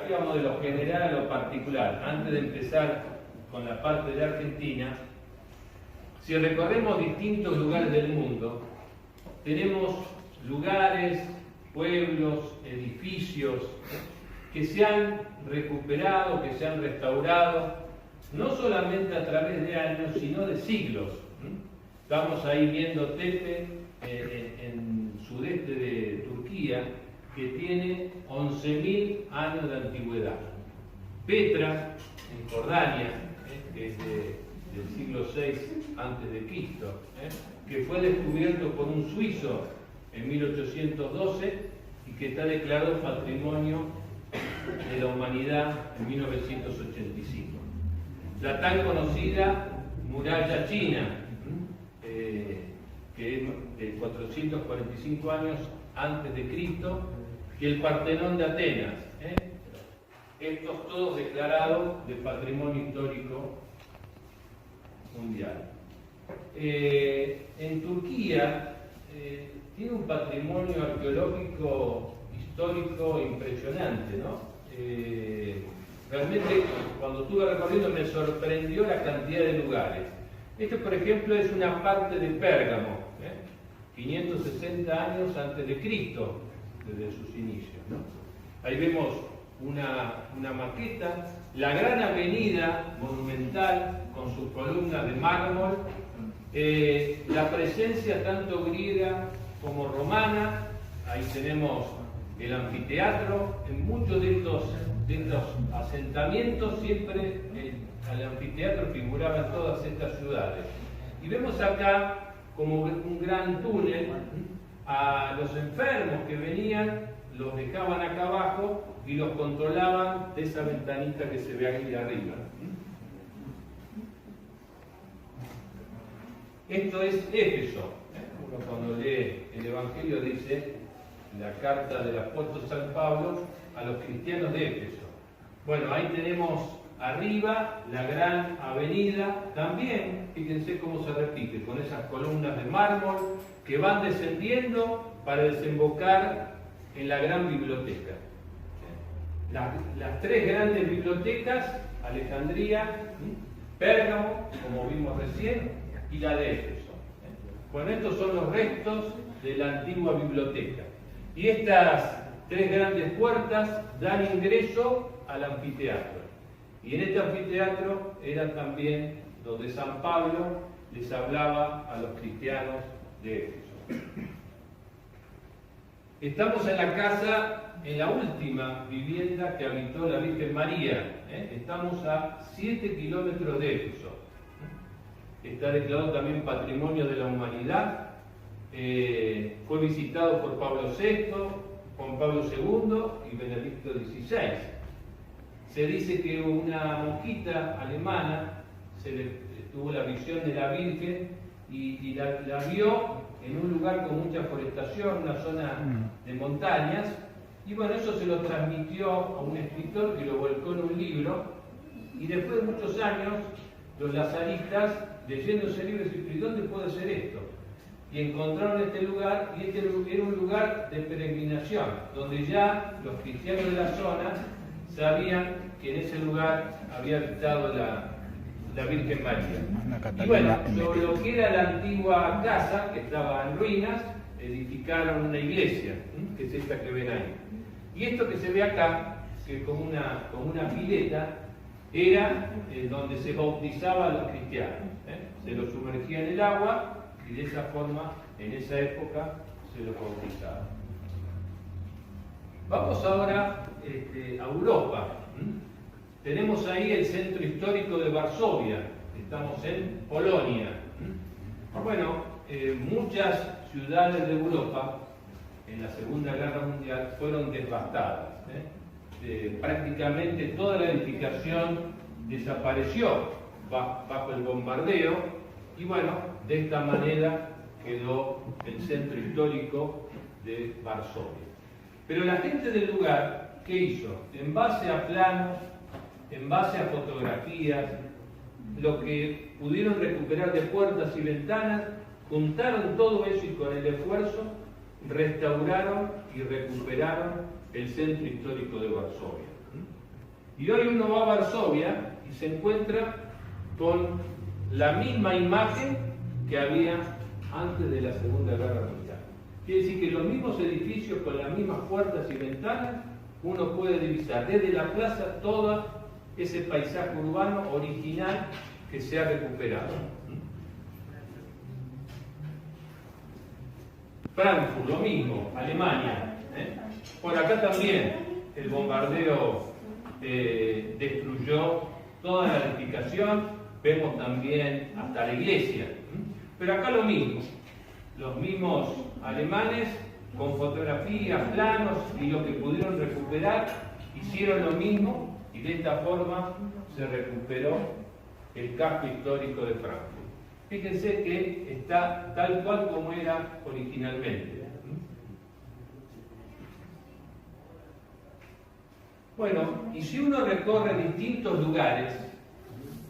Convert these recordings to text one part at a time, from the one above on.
fotografía, vamos de lo general a lo particular. Antes de empezar con la parte de Argentina, si recorremos distintos lugares del mundo, tenemos lugares, pueblos, edificios que se han recuperado, que se han restaurado, no solamente a través de años, sino de siglos. Estamos ahí viendo Tepe en el sudeste de Turquía, que tiene 11.000 años de antigüedad. Petra, en Jordania, que es del siglo VI a.C., que fue descubierto por un suizo en 1812 y que está declarado Patrimonio de la Humanidad en 1985. La tan conocida muralla china, que es de 445 años antes de Cristo, y el Partenón de Atenas. Estos todos declarados de Patrimonio Histórico Mundial. En Turquía tiene un patrimonio arqueológico histórico impresionante, ¿no? Realmente cuando estuve recorriendo me sorprendió la cantidad de lugares. Este, por ejemplo, es una parte de Pérgamo, 560 años antes de Cristo, desde sus inicios, ¿no? Ahí vemos una maqueta, la gran avenida monumental con sus columnas de mármol, la presencia tanto griega como romana. Ahí tenemos el anfiteatro. En muchos de estos asentamientos siempre el anfiteatro figuraba en todas estas ciudades. Y vemos acá como un gran túnel. A los enfermos que venían los dejaban acá abajo y los controlaban de esa ventanita que se ve ahí arriba. Esto es Éfeso. Uno cuando lee el Evangelio dice la carta del apóstol San Pablo a los cristianos de Éfeso. Bueno, ahí tenemos arriba la gran avenida, también, fíjense cómo se repite, con esas columnas de mármol que van descendiendo para desembocar en la gran biblioteca. Las tres grandes bibliotecas, Alejandría, Pérgamo, como vimos recién, y la de Éfeso. Bueno, estos son los restos de la antigua biblioteca. Y estas tres grandes puertas dan ingreso al anfiteatro. Y en este anfiteatro era también donde San Pablo les hablaba a los cristianos de Éfeso. Estamos en la casa, en la última vivienda que habitó la Virgen María. Estamos a 7 kilómetros de Éfeso. Está declarado también Patrimonio de la Humanidad. Fue visitado por Pablo VI, Juan Pablo II y Benedicto XVI. Se dice que una monjita alemana tuvo la visión de la Virgen y la vio en un lugar con mucha forestación, una zona de montañas, y bueno, eso se lo transmitió a un escritor que lo volcó en un libro, y después de muchos años, los lazaristas, leyendo ese libro, decían, ¿y dónde puede ser esto? Y encontraron este lugar, y este era un lugar de peregrinación, donde ya los cristianos de la zona sabían que en ese lugar había habitado la Virgen María. Y bueno, sobre lo que era la antigua casa, que estaba en ruinas, edificaron una iglesia, que es esta que ven ahí. Y esto que se ve acá, que es como una pileta, era donde se bautizaba a los cristianos. Se los sumergía en el agua y de esa forma, en esa época, se los bautizaba. Vamos ahora a Europa. Tenemos ahí el centro histórico de Varsovia. Estamos en Polonia. Bueno, muchas ciudades de Europa en la Segunda Guerra Mundial fueron devastadas. Prácticamente toda la edificación desapareció bajo el bombardeo y bueno, de esta manera quedó el centro histórico de Varsovia. Pero la gente del lugar, ¿qué hizo? En base a planos, en base a fotografías, lo que pudieron recuperar de puertas y ventanas, juntaron todo eso y con el esfuerzo restauraron y recuperaron el centro histórico de Varsovia. Y hoy uno va a Varsovia y se encuentra con la misma imagen que había antes de la Segunda Guerra Mundial. Quiere decir que los mismos edificios con las mismas puertas y ventanas, uno puede divisar desde la plaza todo ese paisaje urbano original que se ha recuperado. Frankfurt, lo mismo, Alemania. Por acá también el bombardeo destruyó toda la edificación, vemos también hasta la iglesia. Pero acá lo mismo, los mismos alemanes con fotografías, planos y lo que pudieron recuperar, hicieron lo mismo y de esta forma se recuperó el casco histórico de Frankfurt. Fíjense que está tal cual como era originalmente. Bueno, y si uno recorre distintos lugares,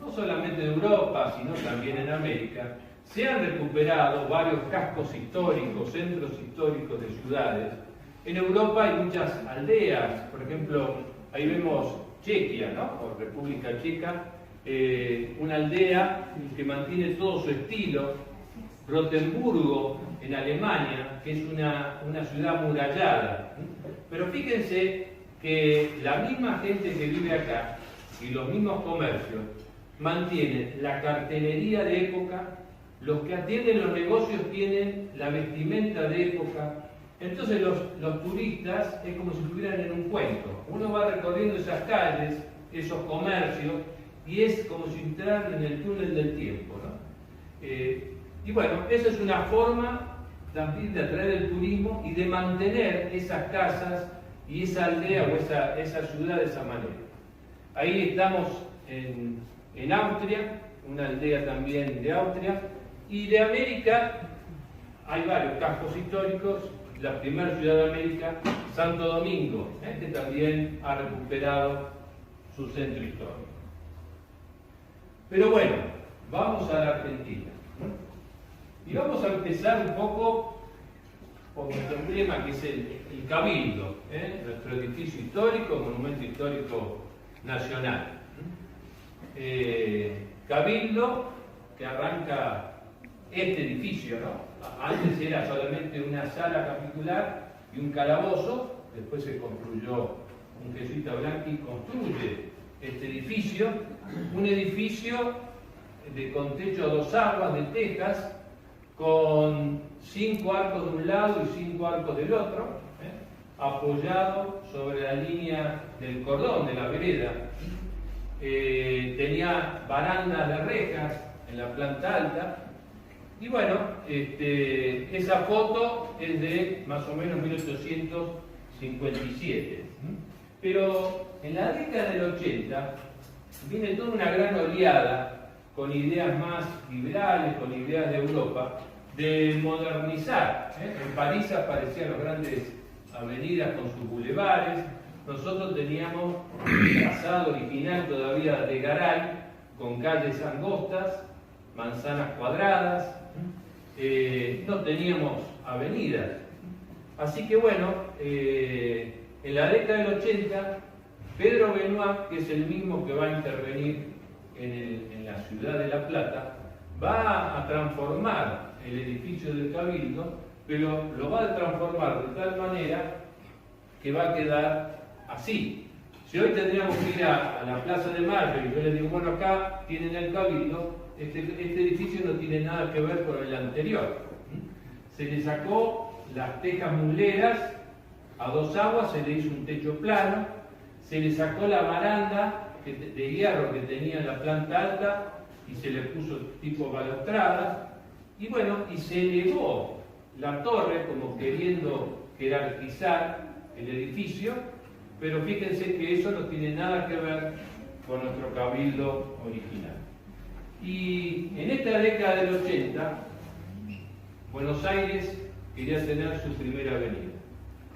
no solamente de Europa, sino también en América, se han recuperado varios cascos históricos, centros históricos de ciudades. En Europa hay muchas aldeas, por ejemplo, ahí vemos Chequia, ¿no? O República Checa, una aldea que mantiene todo su estilo. Rotemburgo, en Alemania, que es una ciudad amurallada. Pero fíjense que la misma gente que vive acá y los mismos comercios mantienen la cartelería de época, los que atienden los negocios tienen la vestimenta de época. Entonces los turistas es como si estuvieran en un cuento. Uno va recorriendo esas calles, esos comercios, y es como si entraran en el túnel del tiempo, ¿no? Y bueno, esa es una forma también de atraer el turismo y de mantener esas casas y esa aldea o esa ciudad de esa manera. Ahí estamos en Austria, una aldea también de Austria, y de América hay varios cascos históricos. La primera ciudad de América, Santo Domingo, que también ha recuperado su centro histórico. Pero bueno, vamos a la Argentina. Y vamos a empezar un poco por nuestro emblema, que es el Cabildo, nuestro edificio histórico, monumento histórico nacional. Cabildo, que arranca este edificio, ¿no? Antes era solamente una sala capitular y un calabozo, después se construyó un jesuita Blanqui construye este edificio, un edificio con techo a dos aguas de tejas, con 5 arcos de un lado y 5 arcos del otro, apoyado sobre la línea del cordón de la vereda. Tenía barandas de rejas en la planta alta. Y bueno, esa foto es de más o menos 1857. Pero en la década del 80 viene toda una gran oleada con ideas más liberales, con ideas de Europa, de modernizar. En París aparecían las grandes avenidas con sus bulevares. Nosotros teníamos el trazado original todavía de Garay, con calles angostas, manzanas cuadradas, no teníamos avenidas. Así que bueno, en la década del 80, Pedro Benoit, que es el mismo que va a intervenir en la ciudad de La Plata, va a transformar el edificio del Cabildo, pero lo va a transformar de tal manera que va a quedar así. Si hoy tendríamos que ir a la Plaza de Mayo y yo les digo, bueno, acá tienen el Cabildo, este edificio no tiene nada que ver con el anterior. Se le sacó las tejas muleras a dos aguas, se le hizo un techo plano, se le sacó la baranda de hierro que tenía en la planta alta y se le puso tipo balaustrada, y bueno, y se elevó la torre como queriendo jerarquizar el edificio, pero fíjense que eso no tiene nada que ver con nuestro Cabildo original. Y en esta década del 80, Buenos Aires quería tener su primera avenida.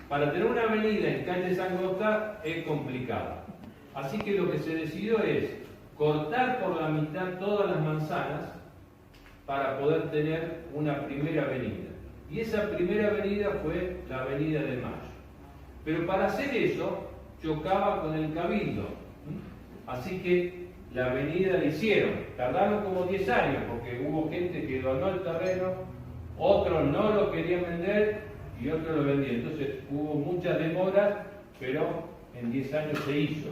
Para tener una avenida en calles angostas es complicado. Así que lo que se decidió es cortar por la mitad todas las manzanas para poder tener una primera avenida. Y esa primera avenida fue la Avenida de Mayo. Pero para hacer eso chocaba con el Cabildo. Así que la avenida la hicieron. Tardaron como 10 años porque hubo gente que donó el terreno, otros no lo querían vender y otros lo vendían. Entonces hubo muchas demoras, pero en 10 años se hizo.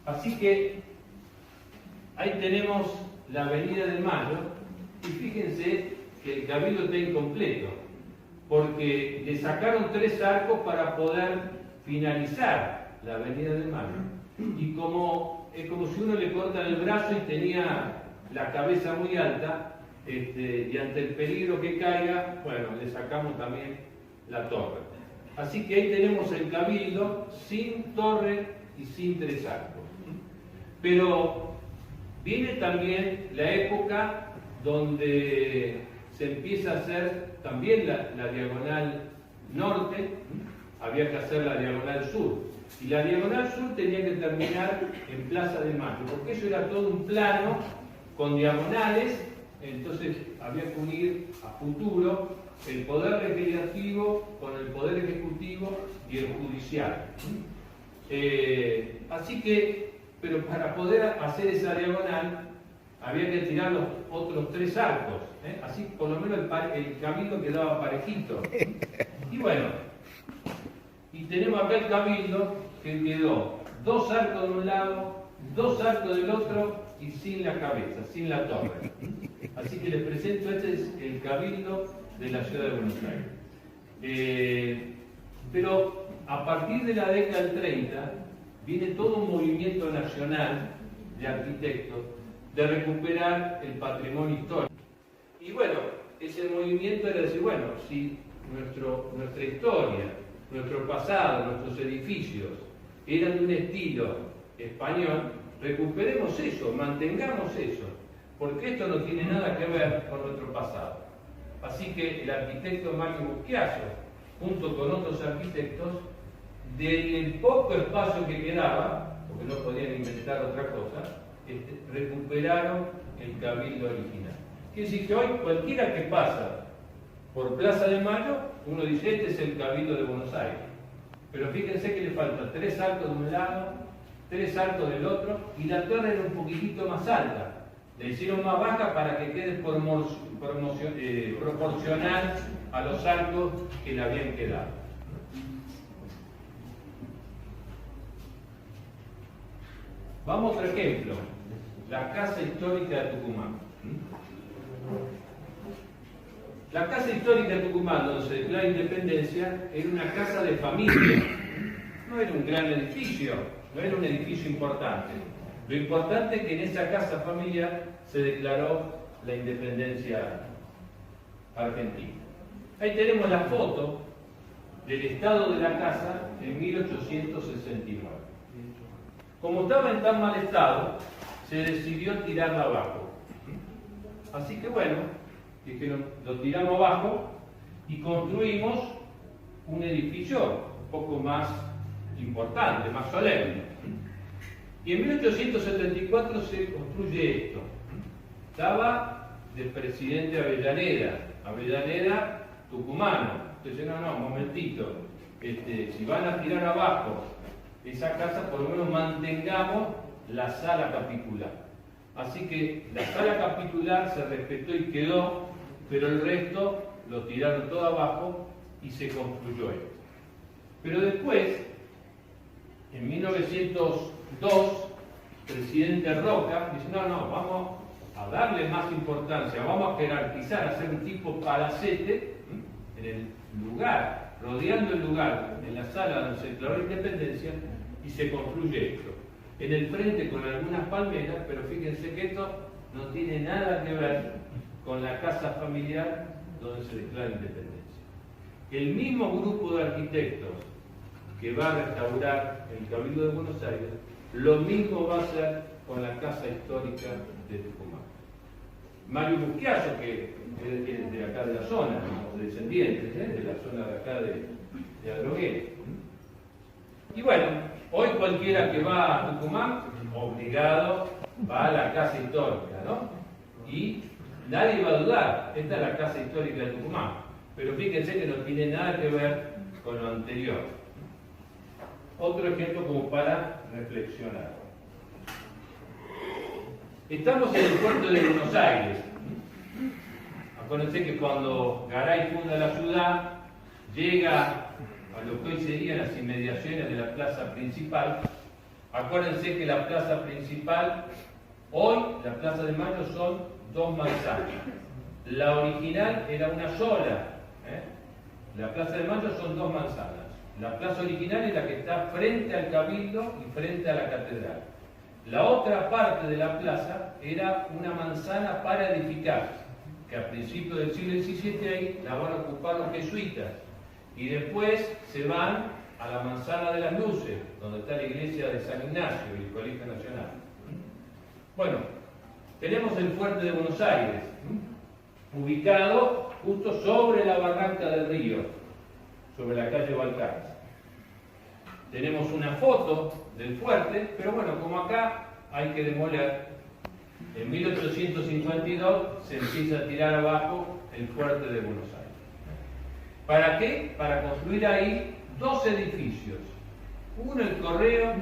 Así que ahí tenemos la Avenida de Mayo y fíjense que el Cabildo está incompleto porque le sacaron 3 arcos para poder finalizar la Avenida de Mayo. Y es como si uno le corta el brazo y tenía la cabeza muy alta, y ante el peligro que caiga, bueno, le sacamos también la torre. Así que ahí tenemos el Cabildo sin torre y sin 3 arcos. Pero viene también la época donde se empieza a hacer también la diagonal norte, había que hacer la diagonal sur. Y la diagonal sur tenía que terminar en Plaza de Mayo, porque eso era todo un plano con diagonales, entonces había que unir a futuro el poder legislativo con el poder ejecutivo y el judicial. Así que, pero para poder hacer esa diagonal había que tirar los otros 3 arcos, así por lo menos el Cabildo quedaba parejito. Y bueno, y tenemos acá el Cabildo que quedó 2 arcos de un lado, 2 arcos del otro y sin la cabeza, sin la torre. Así que les presento, este es el Cabildo de la Ciudad de Buenos Aires. Pero a partir de la década del 30 viene todo un movimiento nacional de arquitectos de recuperar el patrimonio histórico. Y bueno, ese movimiento era decir, bueno, si nuestra historia, nuestro pasado, nuestros edificios eran de un estilo español, recuperemos eso, mantengamos eso, porque esto no tiene nada que ver con nuestro pasado. Así que el arquitecto Mario Busquiazo, junto con otros arquitectos, del poco espacio que quedaba, porque no podían inventar otra cosa, recuperaron el Cabildo original. Quiere decir que hoy cualquiera que pasa por Plaza de Mayo, uno dice, este es el Cabildo de Buenos Aires. Pero fíjense que le faltan 3 arcos de un lado, 3 arcos del otro, y la torre era un poquitito más alta. La hicieron más baja para que quede proporcional a los arcos que le habían quedado. Vamos a otro ejemplo, la Casa Histórica de Tucumán. La Casa Histórica de Tucumán, donde se declara independencia, era una casa de familia. No era un gran edificio, no era un edificio importante. Lo importante es que en esa casa familiar se declaró la independencia argentina. Ahí tenemos la foto del estado de la casa en 1869. Como estaba en tan mal estado, se decidió tirarla abajo. Así que bueno, dijeron, lo tiramos abajo y construimos un edificio un poco más importante, más solemne. Y en 1874 se construye esto. Estaba de presidente Avellaneda tucumano. Entonces, no, un momentito, si van a tirar abajo esa casa, por lo menos mantengamos la sala capitular. Así que la sala capitular se respetó y quedó, pero el resto lo tiraron todo abajo y se construyó esto. Pero después, en 1902, presidente Roca dice, no, vamos a darle más importancia, vamos a jerarquizar, hacer un tipo palacete en el lugar, rodeando el lugar, en la sala donde se declaró la independencia, y se construye esto. En el frente con algunas palmeras, pero fíjense que esto no tiene nada que ver con la casa familiar donde se declara la independencia. El mismo grupo de arquitectos que va a restaurar el Cabildo de Buenos Aires, lo mismo va a hacer con la Casa Histórica de Tucumán. Mario Busquiazo, que es de acá de la zona, de descendientes, de la zona de acá de Adrogué. Y bueno, hoy cualquiera que va a Tucumán, obligado, va a la Casa Histórica, ¿no? Y nadie va a dudar, esta es la Casa Histórica de Tucumán. Pero fíjense que no tiene nada que ver con lo anterior. otro ejemplo como para reflexionar. Estamos en el puerto de Buenos Aires. Acuérdense que cuando Garay funda la ciudad, llega a lo que hoy serían las inmediaciones de la plaza principal. Acuérdense que la plaza principal, hoy, la Plaza de Mayo, son 2 manzanas. La original era una sola. La Plaza de Mayo son 2 manzanas. La plaza original es la que está frente al Cabildo y frente a la catedral. La otra parte de la plaza era una manzana para edificar, que a principios del siglo XVII ahí la van a ocupar los jesuitas. Y después se van a la manzana de las Luces, donde está la iglesia de San Ignacio y el Colegio Nacional. Bueno, tenemos el fuerte de Buenos Aires, ubicado justo sobre la barranca del río, sobre la calle Balcarce. Tenemos una foto del fuerte, pero bueno, como acá hay que demoler, en 1852 se empieza a tirar abajo el fuerte de Buenos Aires. ¿Para qué? Para construir ahí 2 edificios. Uno el Correo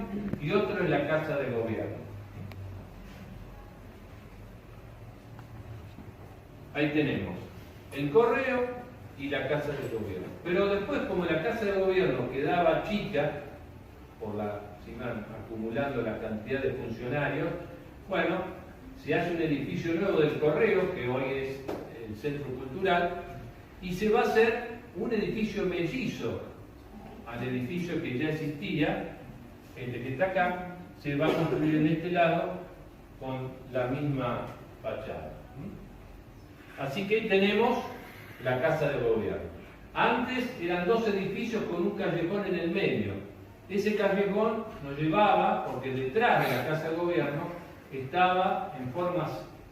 y otro es la Casa de Gobierno. Ahí tenemos el Correo y la Casa de Gobierno. Pero después, como la Casa de Gobierno quedaba chica, se iban acumulando la cantidad de funcionarios, bueno, se hace un edificio nuevo del Correo, que hoy es el Centro Cultural, y se va a hacer un edificio mellizo al edificio que ya existía, el que está acá, se va a construir en este lado con la misma fachada. Así que tenemos la Casa de Gobierno. Antes eran 2 edificios con un callejón en el medio. Ese callejón nos llevaba, porque detrás de la Casa de Gobierno estaba en forma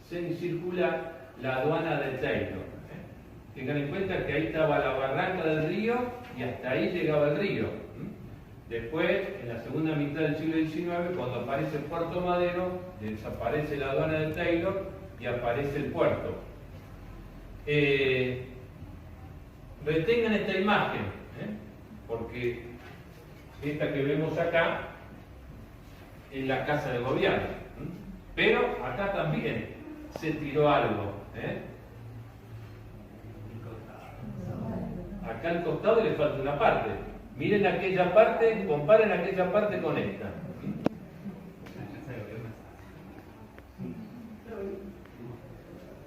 semicircular la aduana de Taylor. Tengan en cuenta que ahí estaba la barranca del río y hasta ahí llegaba el río. Después, en la segunda mitad del siglo XIX, cuando aparece Puerto Madero, desaparece la aduana de Taylor y aparece el puerto. Retengan esta imagen, porque esta que vemos acá es la Casa de Gobierno. Pero acá también se tiró algo. Acá al costado le falta una parte. Miren aquella parte, comparen aquella parte con esta.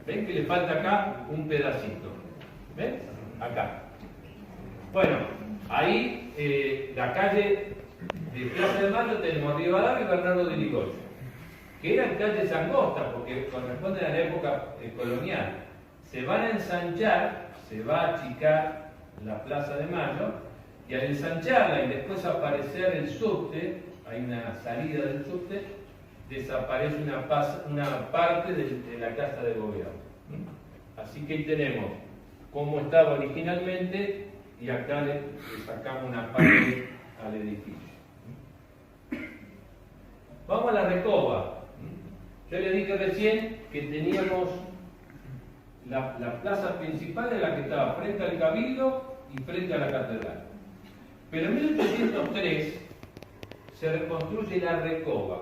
¿Ven que le falta acá un pedacito? ¿Ven? Acá. Bueno, ahí la calle de Plaza de Mayo tenemos Rivadavia y Bernardo de Irigoyen, que eran calles angostas porque corresponden a la época colonial. Se van a ensanchar, se va a achicar la Plaza de Mayo, y al ensancharla y después aparecer el subte, hay una salida del subte, desaparece una parte de la Casa de Gobierno. Así que ahí tenemos cómo estaba originalmente y acá le sacamos una parte al edificio. Vamos a la Recoba. Yo le dije recién que teníamos la plaza principal en la que estaba frente al Cabildo y frente a la catedral. Pero en 1803 se reconstruye la Recoba.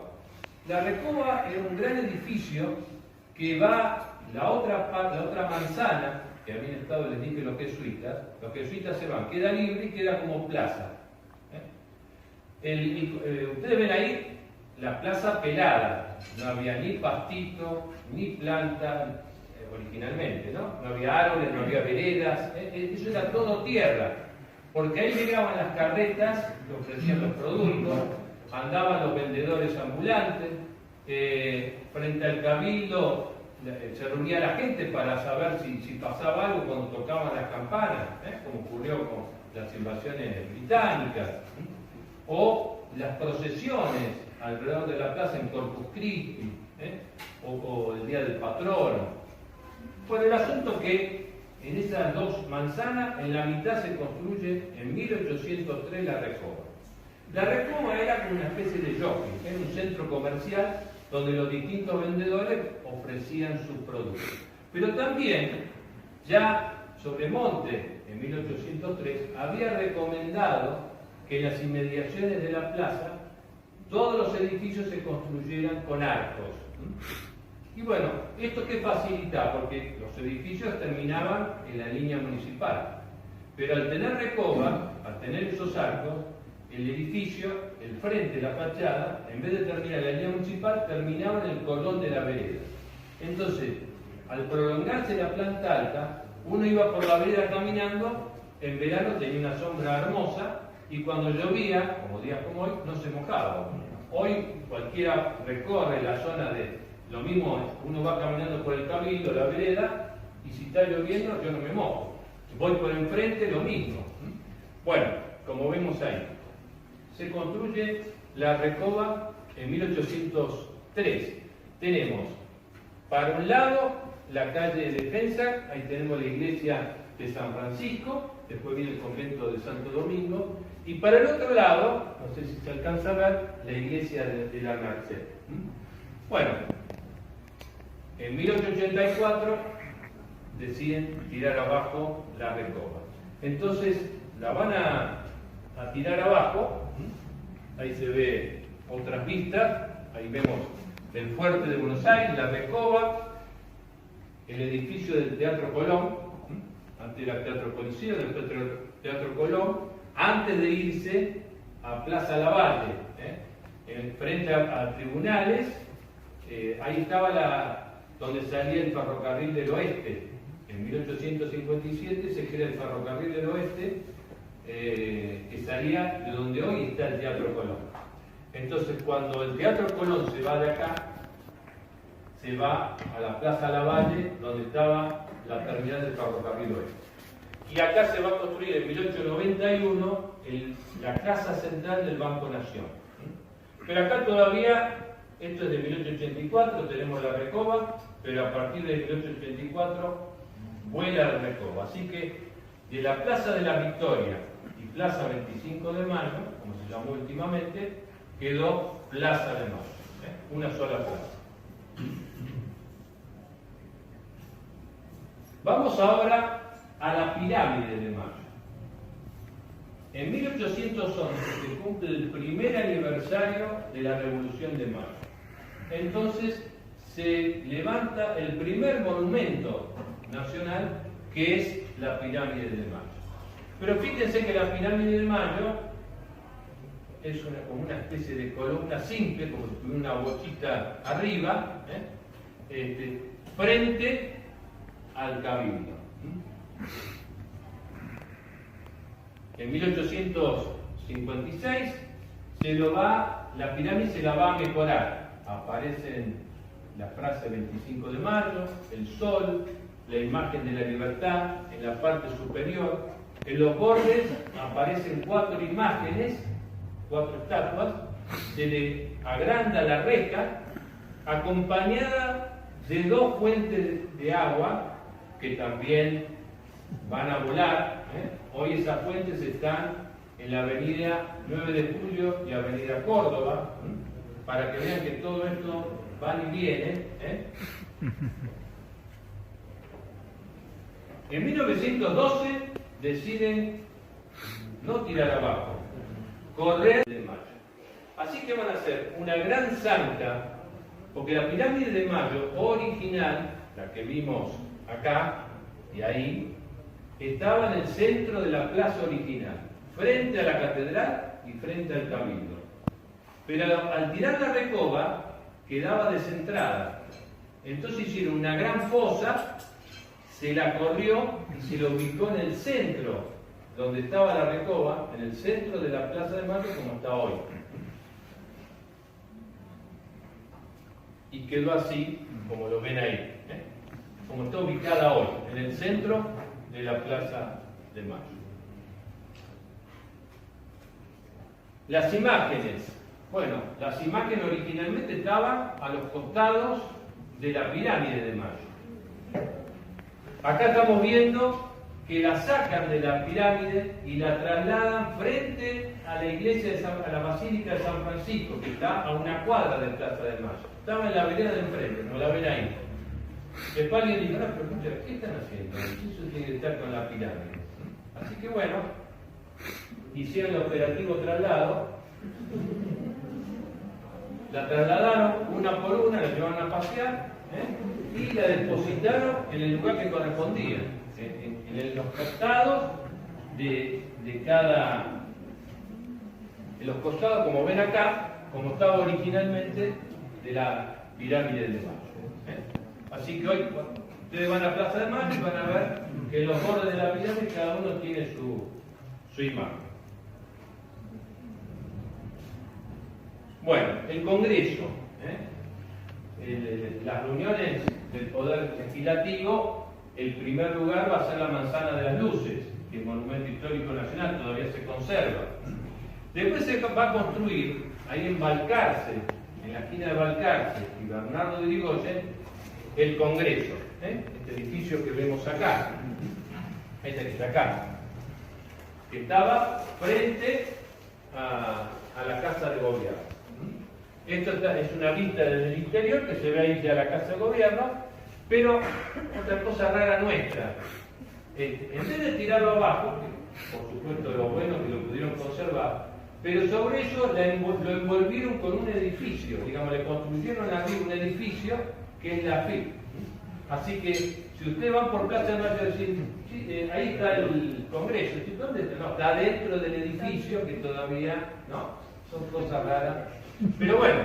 La Recoba era un gran edificio que va, la otra manzana, que habían estado, les dije, los jesuitas se van, queda libre y queda como plaza. Ustedes ven ahí la plaza pelada, no había ni pastito, ni planta originalmente, ¿no? No había árboles, no había veredas, eso era todo tierra, porque ahí llegaban las carretas que ofrecían los productos, andaban los vendedores ambulantes, frente al Cabildo se reunía la gente para saber si pasaba algo cuando tocaban las campanas, como ocurrió con las invasiones británicas, o las procesiones alrededor de la plaza en Corpus Christi, o el Día del Patrono. Por el asunto que en esas 2 manzanas, en la mitad se construye en 1803 la Recoba. La Recoba era como una especie de jockey, era un centro comercial donde los distintos vendedores ofrecían sus productos. Pero también, ya Sobremonte, en 1803, había recomendado que en las inmediaciones de la plaza todos los edificios se construyeran con arcos. Y bueno, ¿esto qué facilita? Porque los edificios terminaban en la línea municipal. Pero al tener recoba, al tener esos arcos, el edificio, el frente, la fachada, en vez de terminar en la línea municipal, terminaba en el cordón de la vereda. Entonces, al prolongarse la planta alta, uno iba por la vereda caminando, en verano tenía una sombra hermosa, y cuando llovía, como días como hoy, no se mojaba. Hoy cualquiera recorre la zona de... Lo mismo, uno va caminando por el cabildo, la vereda, y si está lloviendo, yo no me mojo. Voy por enfrente, lo mismo. Bueno, como vemos ahí, se construye la recoba en 1803. Tenemos, para un lado, la calle de Defensa, ahí tenemos la iglesia de San Francisco, después viene el convento de Santo Domingo, y para el otro lado, no sé si se alcanza a ver, la iglesia de la Merced. Bueno, en 1884 deciden tirar abajo la recoba. Entonces la van a tirar abajo. Ahí se ve otras vistas. Ahí vemos el fuerte de Buenos Aires, la recoba, el edificio del Teatro Colón, antes era el Teatro Coliseo, después el Teatro Colón, antes de irse a Plaza Lavalle, frente a tribunales. Ahí estaba donde salía el ferrocarril del oeste. En 1857 se crea el ferrocarril del oeste, que salía de donde hoy está el Teatro Colón. Entonces, cuando el Teatro Colón se va de acá, se va a la Plaza Lavalle, donde estaba la terminal del ferrocarril oeste. Y acá se va a construir en 1891 la Casa Central del Banco Nación. Pero acá todavía, esto es de 1884, tenemos la recoba, pero a partir de 1884 vuela la recoba. Así que de la Plaza de la Victoria y Plaza 25 de Mayo, como se llamó últimamente, quedó Plaza de Mayo, una sola plaza. Vamos ahora a la pirámide de Mayo. En 1811 se cumple el primer aniversario de la Revolución de Mayo. Entonces se levanta el primer monumento nacional, que es la pirámide de Mayo. Pero fíjense que la pirámide de Mayo es como una especie de columna simple, como si tuviera una bochita arriba, frente al cabildo. En 1856 la pirámide se la va a mejorar. Aparecen la frase 25 de mayo, el sol, la imagen de la libertad en la parte superior. En los bordes aparecen 4 imágenes, 4 estatuas. Se le agranda la reja, acompañada de 2 fuentes de agua que también van a volar. Hoy esas fuentes están en la avenida 9 de Julio y avenida Córdoba, para que vean que todo esto va y viene. En 1912 deciden no tirar abajo, correr de Mayo. Así que van a hacer una gran zanja, porque la pirámide de Mayo original, la que vimos acá y ahí, estaba en el centro de la plaza original, frente a la catedral y frente al cabildo. Pero al tirar la recoba, quedaba descentrada. Entonces hicieron una gran fosa, se la corrió y se la ubicó en el centro, donde estaba la recoba, en el centro de la Plaza de Mayo, como está hoy. Y quedó así, como lo ven ahí, como está ubicada hoy, en el centro de la Plaza de Mayo. Las imágenes. Bueno, las imágenes originalmente estaban a los costados de la pirámide de Mayo. Acá estamos viendo que la sacan de la pirámide y la trasladan frente a la iglesia a la Basílica de San Francisco, que está a una cuadra de Plaza de Mayo. Estaba en la vereda de enfrente, no la ven ahí. Después alguien dijo, no, pero escucha, ¿qué están haciendo? Eso tiene que estar con la pirámide. Así que bueno, hicieron el operativo traslado, la trasladaron una por una, la llevaron a pasear, y la depositaron en el lugar que correspondía, en los costados de cada, en los costados, como ven acá, como estaba originalmente de la pirámide de Mayo. Así que hoy ustedes van a Plaza de Mayo y van a ver que en los bordes de la pirámide cada uno tiene su imagen. Bueno, el Congreso, las reuniones del Poder Legislativo, el primer lugar va a ser la Manzana de las Luces, que es Monumento Histórico Nacional, todavía se conserva. Después se va a construir, ahí en Balcarce, en la esquina de Balcarce y Bernardo de Irigoyen, el Congreso, este edificio que vemos acá, este que está acá, que estaba frente a la Casa de Gobierno. Esto es una vista desde el interior que se ve ahí ya la Casa de Gobierno, pero otra cosa rara nuestra, en vez de tirarlo abajo, que por supuesto lo bueno que lo pudieron conservar, pero sobre eso lo envolvieron con un edificio, digamos, le construyeron arriba un edificio que es la FIP. Así que si ustedes van por Plaza de Mayo y dicen, sí, ahí está el Congreso, ¿dónde está? No, está dentro del edificio que todavía, no, son cosas raras. Pero bueno,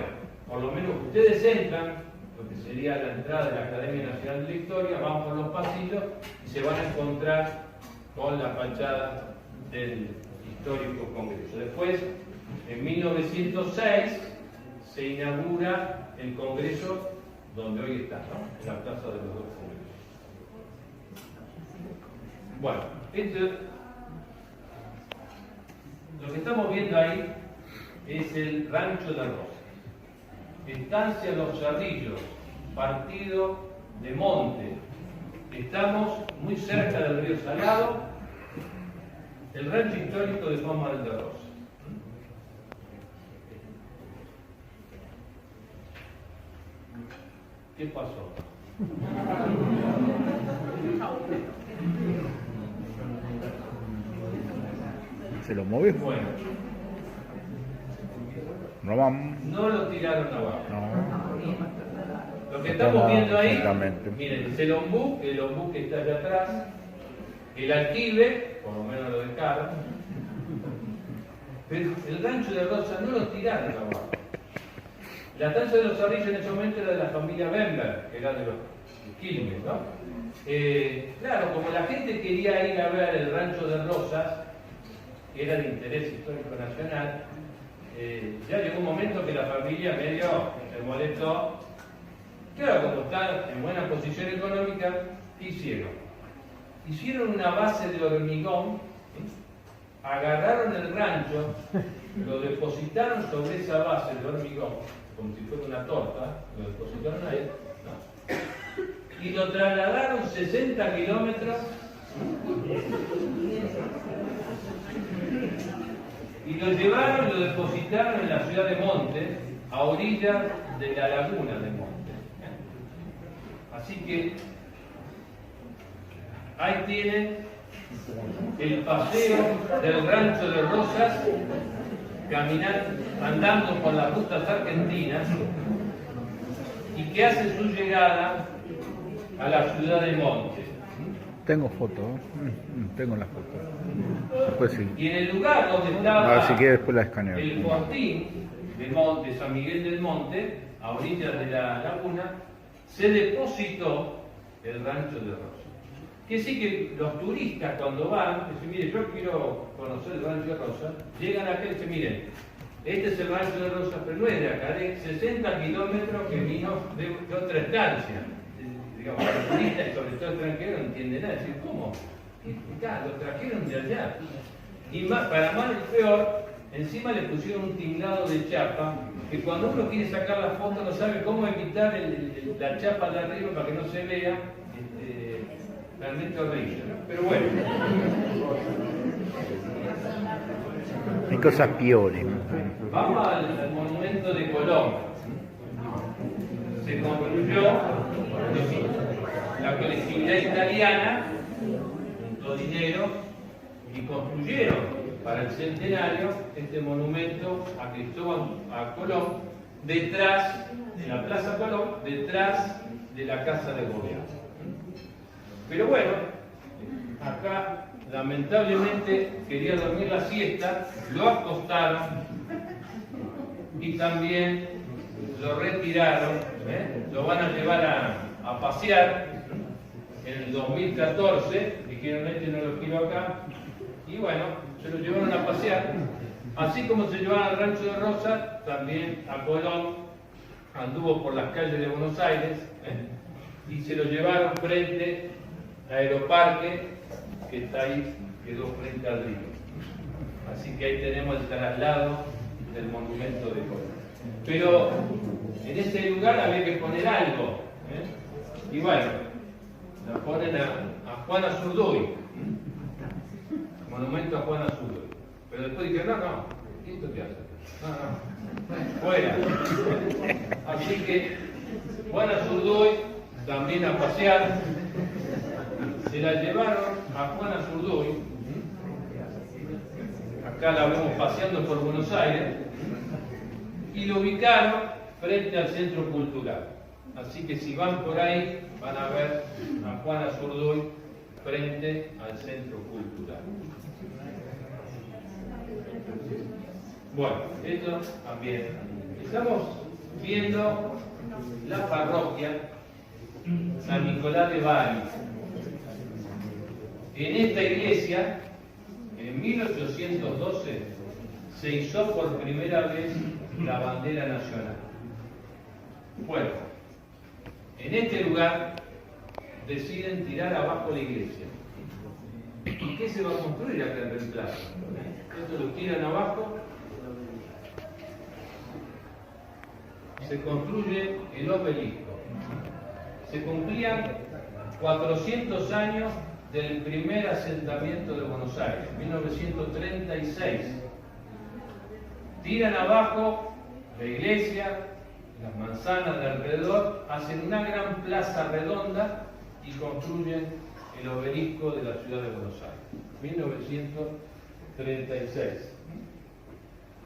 por lo menos ustedes entran, lo que sería la entrada de la Academia Nacional de la Historia, van por los pasillos y se van a encontrar con la fachada del histórico Congreso. Después, en 1906, se inaugura el Congreso donde hoy está, ¿no? En la Plaza de los Dos Congresos. Bueno, lo que estamos viendo ahí es el Rancho de Rosas, Estancia Los Cerrillos, partido de Monte. Estamos muy cerca del río Salado, el rancho histórico de Juan Manuel de Rosas. ¿Qué pasó? ¿Se lo movió? Bueno. No lo tiraron abajo. No. Lo que estamos viendo ahí, Exactamente. miren, es el ombú que está allá atrás, el aljibe, por lo menos lo de cara, pero el rancho de Rosas no lo tiraron abajo. La estancia de los Cerrillos en ese momento era de la familia Bember, que era de los Quilmes, ¿no? Claro, como la gente quería ir a ver el rancho de Rosas, que era de interés histórico nacional, ya llegó un momento que la familia medio se molestó. Claro, como están en buena posición económica, ¿qué hicieron? Hicieron una base de hormigón, agarraron el rancho, lo depositaron sobre esa base de hormigón, como si fuera una torta, lo depositaron ahí, ¿no? Y lo trasladaron 60 kilómetros y lo llevaron y lo depositaron en la ciudad de Monte, a orillas de la laguna de Monte. Así que ahí tienen el paseo del rancho de Rosas, andando por las rutas argentinas, y que hace su llegada a la ciudad de Monte. Tengo foto, tengo la foto. Después sí. Y en el lugar donde estaba si quieres, después la escaneo. el fortín de Monte, San Miguel del Monte, a orillas de la laguna, se depositó el rancho de Rosas. Que sí que los turistas cuando van, dicen, mire, yo quiero conocer el rancho de Rosas, llegan acá y dicen, miren, este es el rancho de Rosas, pero no es de acá, de 60 kilómetros que vino de otra estancia. Digamos, los turistas y sobre todo extranjeros no entienden nada, dicen, ¿cómo? Claro, lo trajeron de allá. Y más, para mal y peor, encima le pusieron un tinglado de chapa, que cuando uno quiere sacar la foto no sabe cómo evitar la chapa de arriba para que no se vea. Realmente horrible, ¿no? Pero bueno. Hay cosas peores. Vamos al monumento de Colón. Se construyó la colectividad italiana, juntó dinero y construyeron para el centenario, este monumento a Cristóbal Colón, detrás, en la Plaza Colón, detrás de la Casa de Gobierno. Pero bueno, acá lamentablemente quería dormir la siesta, lo acostaron y también lo retiraron, lo van a llevar a pasear en el 2014, dijeron este no lo quiero acá, y bueno, se lo llevaron a pasear, así como se llevaron al Rancho de Rosas, también a Colón, anduvo por las calles de Buenos Aires, y se lo llevaron frente a Aeroparque, que está ahí, quedó frente al río. Así que ahí tenemos el traslado del monumento de Colón. Pero en ese lugar había que poner algo, y bueno, la ponen a Juana Zurduy, monumento a Juana Zurduy. Pero después dijeron, no, ¿esto qué hace? No, fuera. Así que Juana Zurduy también a pasear, se la llevaron a Juana Zurduy, acá la vemos paseando por Buenos Aires, y lo ubicaron frente al Centro Cultural. Así que si van por ahí, van a ver a Juana Zurduy frente al Centro Cultural. Bueno, esto también. Estamos viendo la parroquia San Nicolás de Bari. En esta iglesia, en 1812, se izó por primera vez la bandera nacional. Bueno, en este lugar deciden tirar abajo la iglesia. ¿Y qué se va a construir acá en reemplazo? Esto lo tiran abajo, se construye el obelisco. Se cumplían 400 años del primer asentamiento de Buenos Aires, 1936. Tiran abajo la iglesia, las manzanas de alrededor, hacen una gran plaza redonda y construyen el obelisco de la ciudad de Buenos Aires, 1936.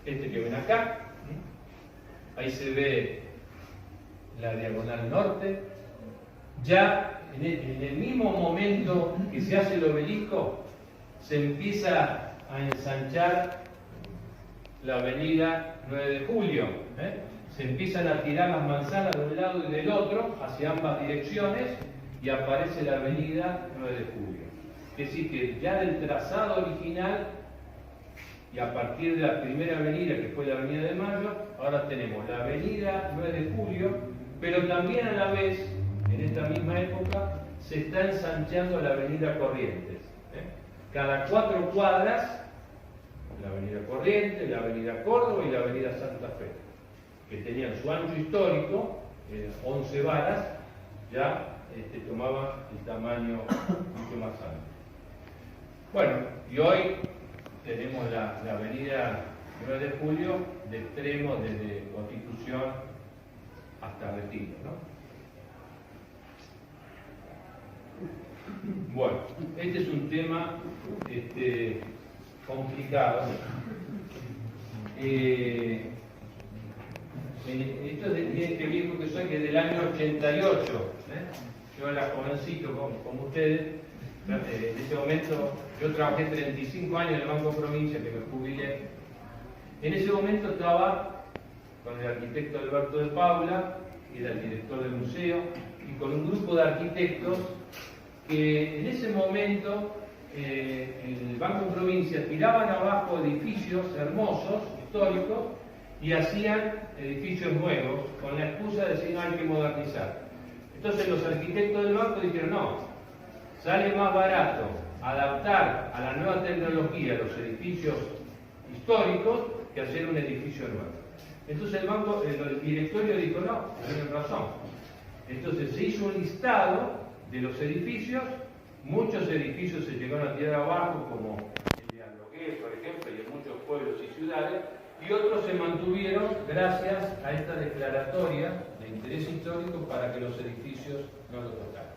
Este que ven acá, ahí se ve la diagonal norte. Ya en el mismo momento que se hace el obelisco, se empieza a ensanchar la avenida 9 de Julio. Se empiezan a tirar las manzanas de un lado y del otro, hacia ambas direcciones, y aparece la avenida 9 de Julio. Es decir, que ya del trazado original, y a partir de la primera avenida, que fue la avenida de Mayo, ahora tenemos la avenida 9 de Julio, pero también a la vez, en esta misma época, se está ensanchando la avenida Corrientes. Cada 4 cuadras, la avenida Corrientes, la avenida Córdoba y la avenida Santa Fe, que tenían su ancho histórico, 11 varas, ya tomaba el tamaño mucho más amplio. Bueno, y hoy tenemos la avenida 9 de Julio de extremo desde Constitución hasta Retiro, ¿no? Bueno, este es un tema complicado. Esto es de este viejo que soy, que es del año 88. Yo era jovencito como ustedes. En ese momento yo trabajé 35 años en el Banco Provincia, que me jubilé. En ese momento estaba con el arquitecto Alberto de Paula, que era el director del museo, y con un grupo de arquitectos que en ese momento el Banco Provincia tiraban abajo edificios hermosos, históricos, y hacían edificios nuevos con la excusa de decir no, hay que modernizar. Entonces los arquitectos del banco dijeron no, sale más barato adaptar a la nueva tecnología los edificios históricos que hacer un edificio nuevo. Entonces el directorio dijo no, tienen razón. Entonces se hizo un listado de los edificios, muchos edificios se llegaron a tirar abajo, como el de Adrogué, por ejemplo, y en muchos pueblos y ciudades, y otros se mantuvieron gracias a esta declaratoria de interés histórico para que los edificios no lo tocaran.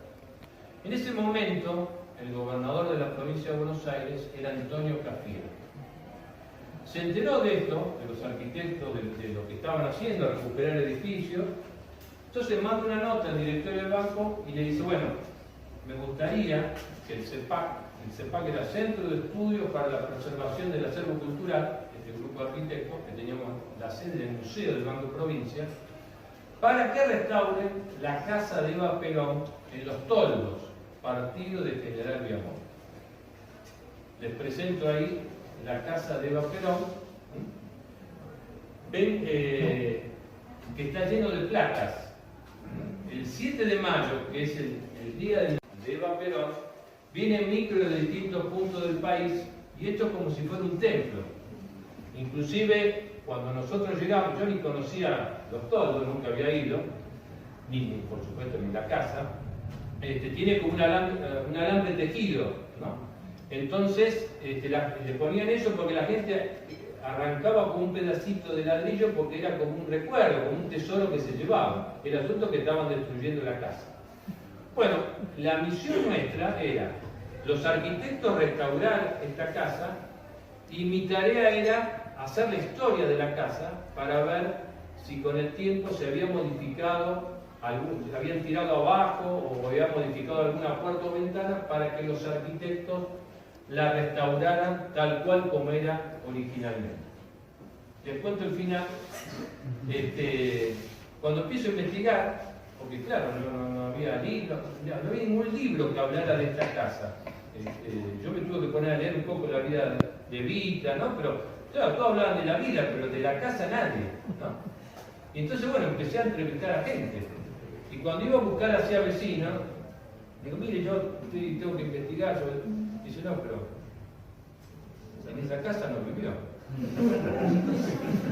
En ese momento, el gobernador de la provincia de Buenos Aires era Antonio Cafiero. se enteró de esto, de los arquitectos, de lo que estaban haciendo, recuperar edificios. Entonces manda una nota al directorio del banco y le dice, bueno, me gustaría que el CEPAC era Centro de Estudios para la Preservación del Acervo Cultural, este grupo de arquitectos, que teníamos la sede del Museo del Banco Provincia, para que restauren la casa de Eva Perón en Los Toldos, partido de General Viamón. Les presento ahí la casa de Eva Perón. Ven que está lleno de placas. El 7 de mayo, que es el día de Eva Perón, vienen micros de distintos puntos del país y esto es como si fuera un templo. Inclusive, cuando nosotros llegamos, yo ni conocía Los Toldos, nunca había ido, ni por supuesto ni la casa, tiene como un alambre tejido, ¿no? Entonces le ponían eso porque la gente arrancaba con un pedacito de ladrillo porque era como un recuerdo, como un tesoro que se llevaba. El asunto que estaban destruyendo la casa. Bueno, la misión nuestra era, los arquitectos, restaurar esta casa y mi tarea era hacer la historia de la casa para ver si con el tiempo se había modificado, se habían tirado abajo o habían modificado alguna puerta o ventana para que los arquitectos la restauraran tal cual como era originalmente. Les cuento el final. Cuando empiezo a investigar, porque claro, no había libros, no había ningún libro que hablara de esta casa. Yo me tuve que poner a leer un poco la vida de Evita, ¿no? Pero claro, todos hablaban de la vida, pero de la casa nadie, ¿no? Y entonces, bueno, empecé a entrevistar a gente. Y cuando iba a buscar hacia vecinos, digo, mire, yo tengo que investigar sobre... Dice, no, pero en esa casa no vivió.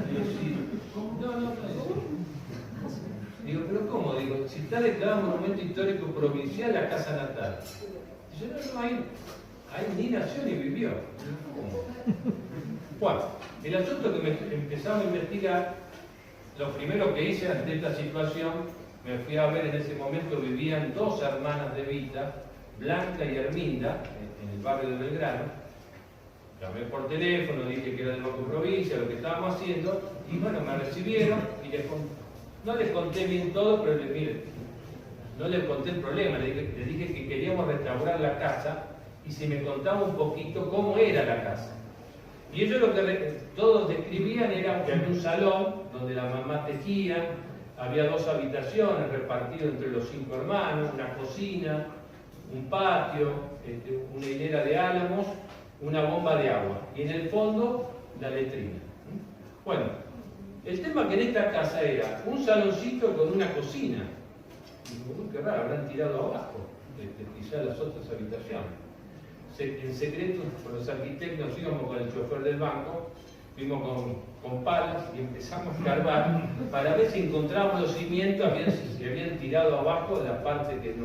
Digo, sí. No. Digo, pero ¿cómo? Digo, si está declarado monumento histórico provincial la casa natal. Dice, no, ahí ni nació ni vivió. ¿Cómo? Bueno, el asunto que empezamos a investigar, lo primero que hice ante esta situación, me fui a ver, en ese momento vivían dos hermanas de Evita, Blanca y Herminda, en el barrio de Belgrano. Llamé por teléfono, dije que era del Banco Provincia, lo que estábamos haciendo, y bueno, me recibieron y no les conté bien todo, pero no les conté el problema, les dije que queríamos restaurar la casa y si me contaba un poquito cómo era la casa. Y ellos lo que todos describían era que había un salón donde la mamá tejía, había dos habitaciones repartidas entre los 5 hermanos, una cocina, un patio, una hilera de álamos, una bomba de agua y en el fondo la letrina. Bueno, el tema que en esta casa era un saloncito con una cocina. Y digo, qué raro, habrán tirado abajo, quizás las otras habitaciones. En secreto, con los arquitectos íbamos con el chofer del banco, fuimos con palas y empezamos a escarbar para ver si encontrábamos los cimientos, a ver si se habían tirado abajo la parte que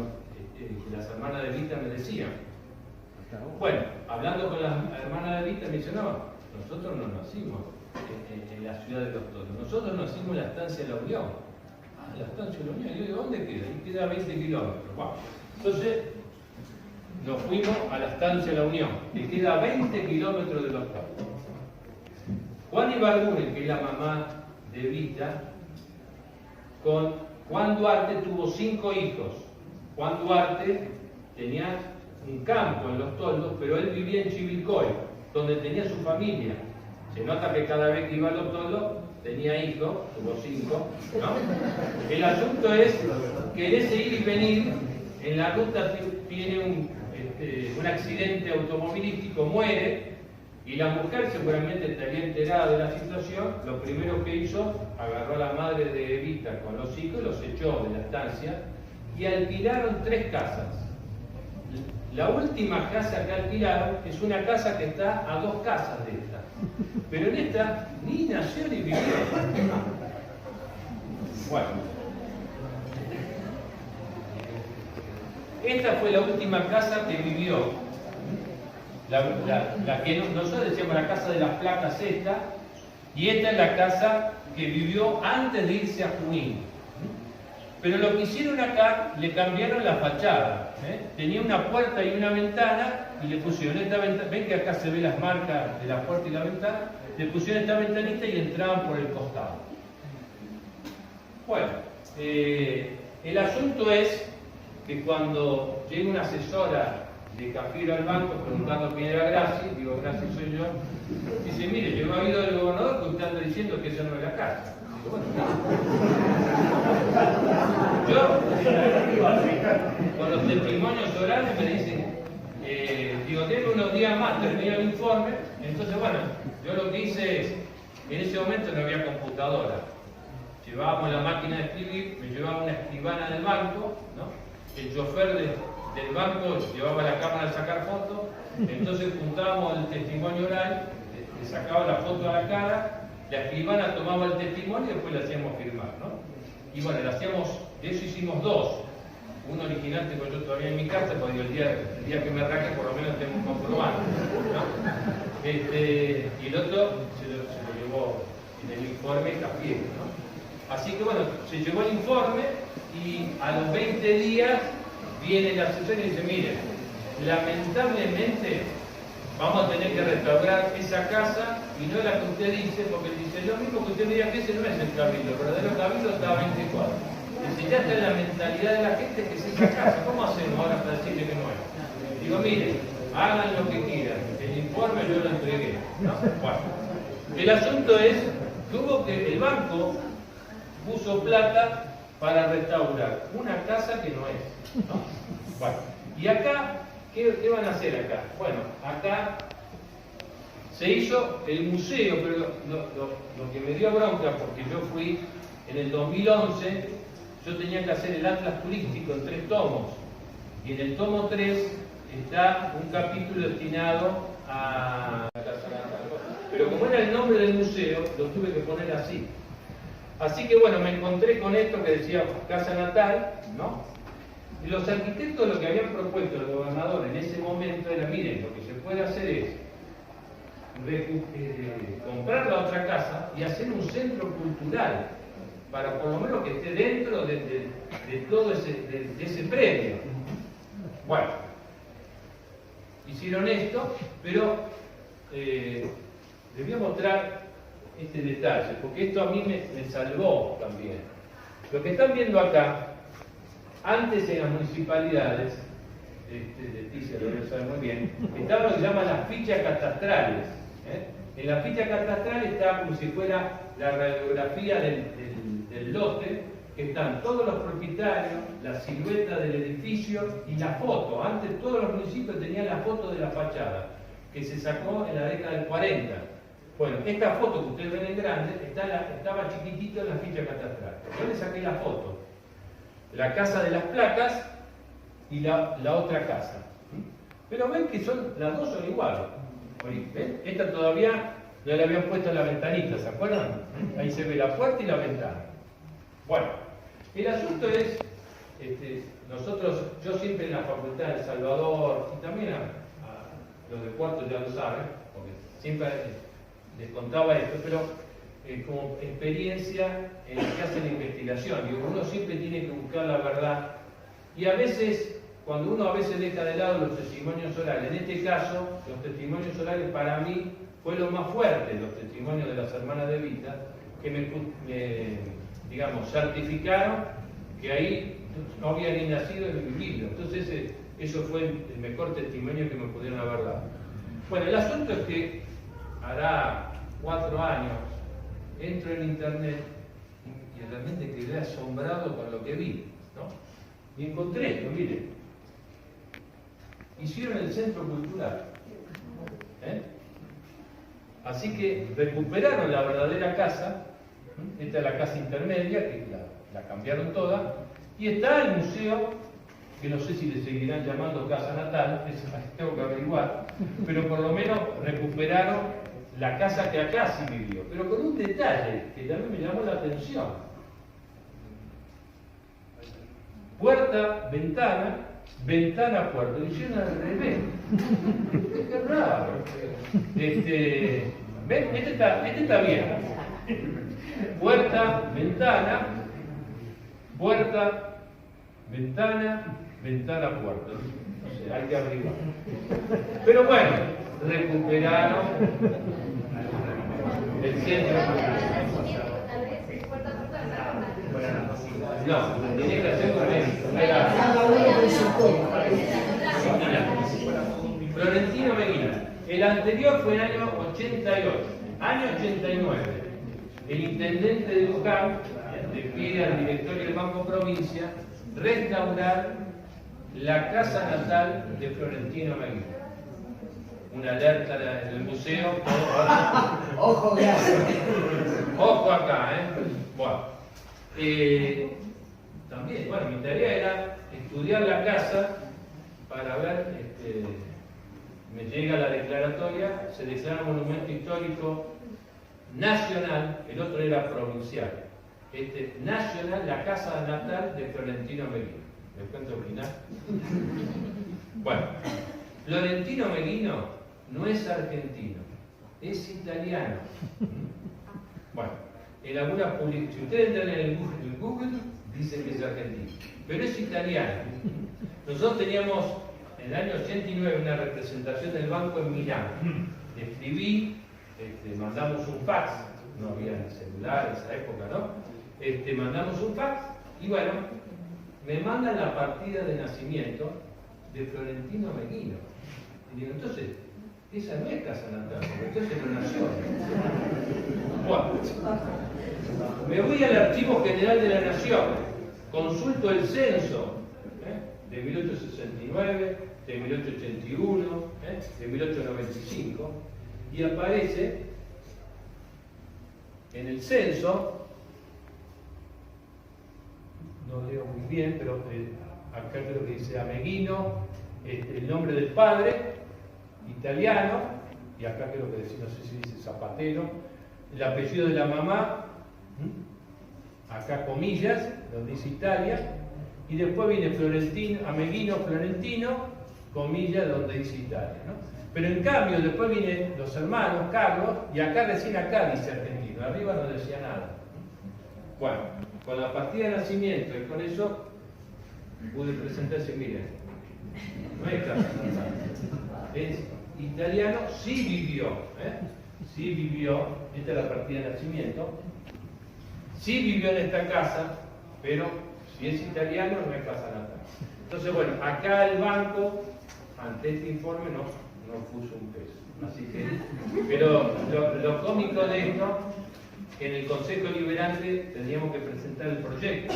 las hermanas de Evita me decían. Bueno, hablando con las hermanas de Evita me dicen, no, nosotros no nacimos en la ciudad de Los Toldos, nosotros nacimos en la estancia de la Unión. Ah, la estancia de la Unión, y yo digo, ¿dónde queda? Y queda a 20 kilómetros. Wow. Entonces, nos fuimos a la estancia de la Unión, que queda a 20 kilómetros de Los Toldos. Juan Ibargüen, que es la mamá de Evita, con Juan Duarte tuvo 5 hijos. Juan Duarte tenía un campo en Los Toldos, pero él vivía en Chivilcoy, donde tenía su familia. Se nota que cada vez que iba a Los Toldos tenía hijos, tuvo 5, ¿no? El asunto es que en ese ir y venir, en la ruta tiene un accidente automovilístico, muere, y la mujer seguramente estaría enterada de la situación. Lo primero que hizo, agarró a la madre de Evita con los hijos, los echó de la estancia y alquilaron 3 casas. La última casa que alquilaron es una casa que está a 2 casas de esta, pero en esta ni nació ni vivió. Bueno, esta fue la última casa que vivió. La que nosotros decíamos la casa de las placas esta, y esta es la casa que vivió antes de irse a Junín. Pero lo que hicieron acá, le cambiaron la fachada. Tenía una puerta y una ventana, y le pusieron esta ventana. ¿Ven que acá se ven las marcas de la puerta y la ventana? le pusieron esta ventanita y entraban por el costado. Bueno, el asunto es que cuando llega una asesora de Cafiero al banco preguntando quién era Graci, digo, Graci soy yo, dice, mire, yo me he oído del gobernador que usted anda diciendo que esa no es la casa. Digo, bueno, yo, con los testimonios orales me dicen, digo, tengo unos días más, termino el informe, entonces bueno, yo lo que hice es, en ese momento no había computadora, llevábamos la máquina de escribir, me llevaba una escribana del banco, ¿no? El chofer del banco llevaba la cámara a sacar fotos, entonces juntábamos el testimonio oral, le sacaba la foto a la cara, la escribana tomaba el testimonio y después le hacíamos firmar, ¿no? Y bueno, le hacíamos, de eso hicimos dos, uno original tengo yo todavía en mi casa, porque el día que me arranque por lo menos tengo un comprobante, ¿no? Y el otro se lo llevó en el informe Cafiero, ¿no? Así que bueno, se llevó el informe y a los 20 días viene el asesor y dice, mire, lamentablemente vamos a tener que restaurar esa casa y no la que usted dice, porque dice, lo mismo que usted me diga que ese no es el cabildo, el verdadero cabildo está a 24. Dice, ya está en la mentalidad de la gente que es esa casa, ¿cómo hacemos ahora para decirle que no es? Digo, mire, hagan lo que quieran, el informe yo lo entregué, ¿no? Bueno, el asunto es, que el banco puso plata para restaurar una casa que no es, ¿no? Bueno, y acá, ¿qué van a hacer acá? Bueno, acá se hizo el museo, pero lo que me dio bronca, porque yo fui en el 2011, yo tenía que hacer el atlas turístico en 3 tomos, y en el tomo 3 está un capítulo destinado a la Casa Natal. Pero como era el nombre del museo, lo tuve que poner así. Así que bueno, me encontré con esto que decía Casa Natal, ¿no? Y los arquitectos lo que habían propuesto el gobernador en ese momento era, miren, lo que se puede hacer es comprar la otra casa y hacer un centro cultural, para por lo menos que esté dentro de todo ese predio. Bueno, hicieron esto, pero les voy a mostrar este detalle, porque esto a mí me salvó también. Lo que están viendo acá, antes en las municipalidades, Leticia lo debe saber muy bien, estaba lo que se llaman las fichas catastrales. En la ficha catastral está como si fuera la radiografía del lote, que están todos los propietarios, la silueta del edificio y la foto. Antes todos los municipios tenían la foto de la fachada, que se sacó en la década del 40. Bueno, esta foto que ustedes ven en grande estaba chiquitito en la ficha catastral. Yo le saqué la foto, la casa de las placas y la otra casa. Pero ven que las dos son iguales. ¿Ven? Esta todavía no le habían puesto la ventanita, ¿se acuerdan? Ahí se ve la puerta y la ventana. Bueno, el asunto es, yo siempre en la Facultad de El Salvador, y también a los de cuarto ya lo saben, porque siempre les contaba esto, pero como experiencia en que hacen la investigación, digo, uno siempre tiene que buscar la verdad, y a veces, cuando uno a veces deja de lado los testimonios orales, en este caso, los testimonios orales para mí fue lo más fuerte, los testimonios de las hermanas de Vita, que me digamos, certificaron que ahí no había ni nacido ni vivido. Entonces eso fue el mejor testimonio que me pudieron haber dado. Bueno, el asunto es que hará 4 años entro en internet y realmente quedé asombrado con lo que vi, ¿no? Y encontré esto, miren. Hicieron el centro cultural. Así que recuperaron la verdadera casa. Esta es la casa intermedia, que la cambiaron toda, y está el museo, que no sé si le seguirán llamando Casa Natal, eso tengo que averiguar, pero por lo menos recuperaron la casa que acá sí vivió, pero con un detalle que también me llamó la atención. Puerta, ventana, ventana, puerta, lo hicieron al revés. Qué raro. ¿Ven? Este está bien. Puerta, ventana, puerta, ventana, ventana, puerta. No sé, hay que averiguar. Pero bueno, recuperaron. El centro. No, tiene que hacer con esto. Florentino Meguino. El anterior fue en el año 88. Año 89. El intendente de Luján le pide al directorio del Banco Provincia restaurar la casa natal de Florentino Meguino. Una alerta en el museo. Ojo, gracias. Ojo acá, Bueno. También, bueno, mi tarea era estudiar la casa para ver, me llega la declaratoria, se declara monumento histórico nacional, el otro era provincial. Nacional, la casa natal de Florentino Meguino. ¿Me cuento opinar? Bueno, Florentino Meguino no es argentino, es italiano. Bueno, en algunas publicaciones, si ustedes entran en el Google, dicen que es argentino, pero es italiano. Nosotros teníamos en el año 89 una representación del banco en Milán. Le escribí, mandamos un fax, no había celular en esa época, ¿no? Mandamos un fax y bueno, me mandan la partida de nacimiento de Florentino Meguino. Y digo, entonces, esa no es casa natal, porque entonces no nació. Bueno, me voy al Archivo General de la Nación, consulto el censo de 1869, de 1881, de 1895, y aparece en el censo, no leo muy bien, pero acá creo que dice Ameguino, el nombre del padre, italiano, y acá creo que dice, no sé si dice Zapatero, el apellido de la mamá, acá comillas, donde dice Italia, y después viene Florentino, Ameguino Florentino, comillas, donde dice Italia, ¿no? Pero en cambio, después vienen los hermanos, Carlos, y acá recién acá dice argentino, arriba no decía nada. Bueno, con la partida de nacimiento y con eso pude presentarse, miren, no es casa natal, es italiano, sí vivió, esta es la partida de nacimiento, sí vivió en esta casa, pero si es italiano no es casa natal. Entonces, bueno, acá el banco, ante este informe, no puso un peso. Así que, pero lo cómico de esto, que en el Consejo Liberante teníamos que presentar el proyecto.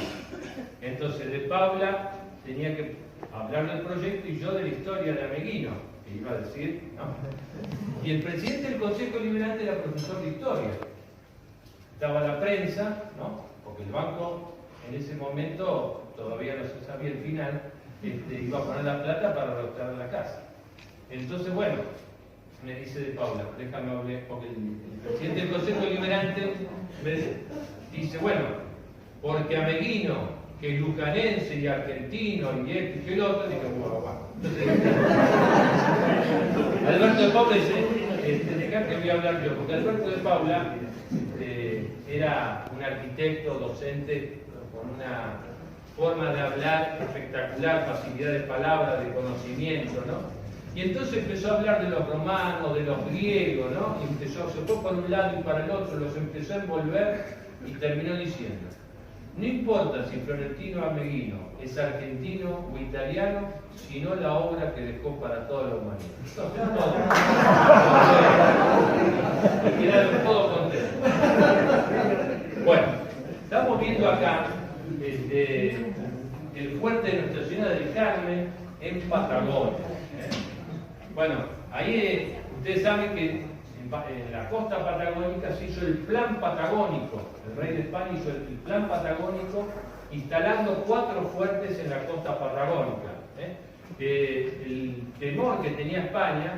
Entonces, de Paula tenía que hablar del proyecto y yo de la historia de Ameguino, que iba a decir, ¿no? Y el presidente del Consejo Liberante era profesor de historia. Estaba la prensa, ¿no? Porque el banco en ese momento todavía no se sabía el final, iba a poner la plata para restaurar la casa. Entonces, bueno, me dice de Paula, déjame hablar, porque el presidente del Consejo Liberante me dice, bueno, porque Ameguino, que es lucanense y argentino y esto y que el otro, digo, bueno. Entonces, Alberto de Paula dice, dejá que voy a hablar yo, porque Alberto de Paula era un arquitecto, docente, con una forma de hablar espectacular, facilidad de palabra, de conocimiento, ¿no? Y entonces empezó a hablar de los romanos, de los griegos, ¿no? Y se fue por un lado y para el otro, los empezó a envolver y terminó diciendo, no importa si Florentino Ameguino es argentino o italiano, sino la obra que dejó para toda la humanidad. Entonces, todo. Quedaron todos contentos. Bueno, estamos viendo acá el fuerte de Nuestra Señora del Carmen en Patagonia. Bueno, ahí ustedes saben que en la costa patagónica se hizo el plan patagónico. El rey de España hizo el plan patagónico instalando 4 fuertes en la costa patagónica. El temor que tenía España,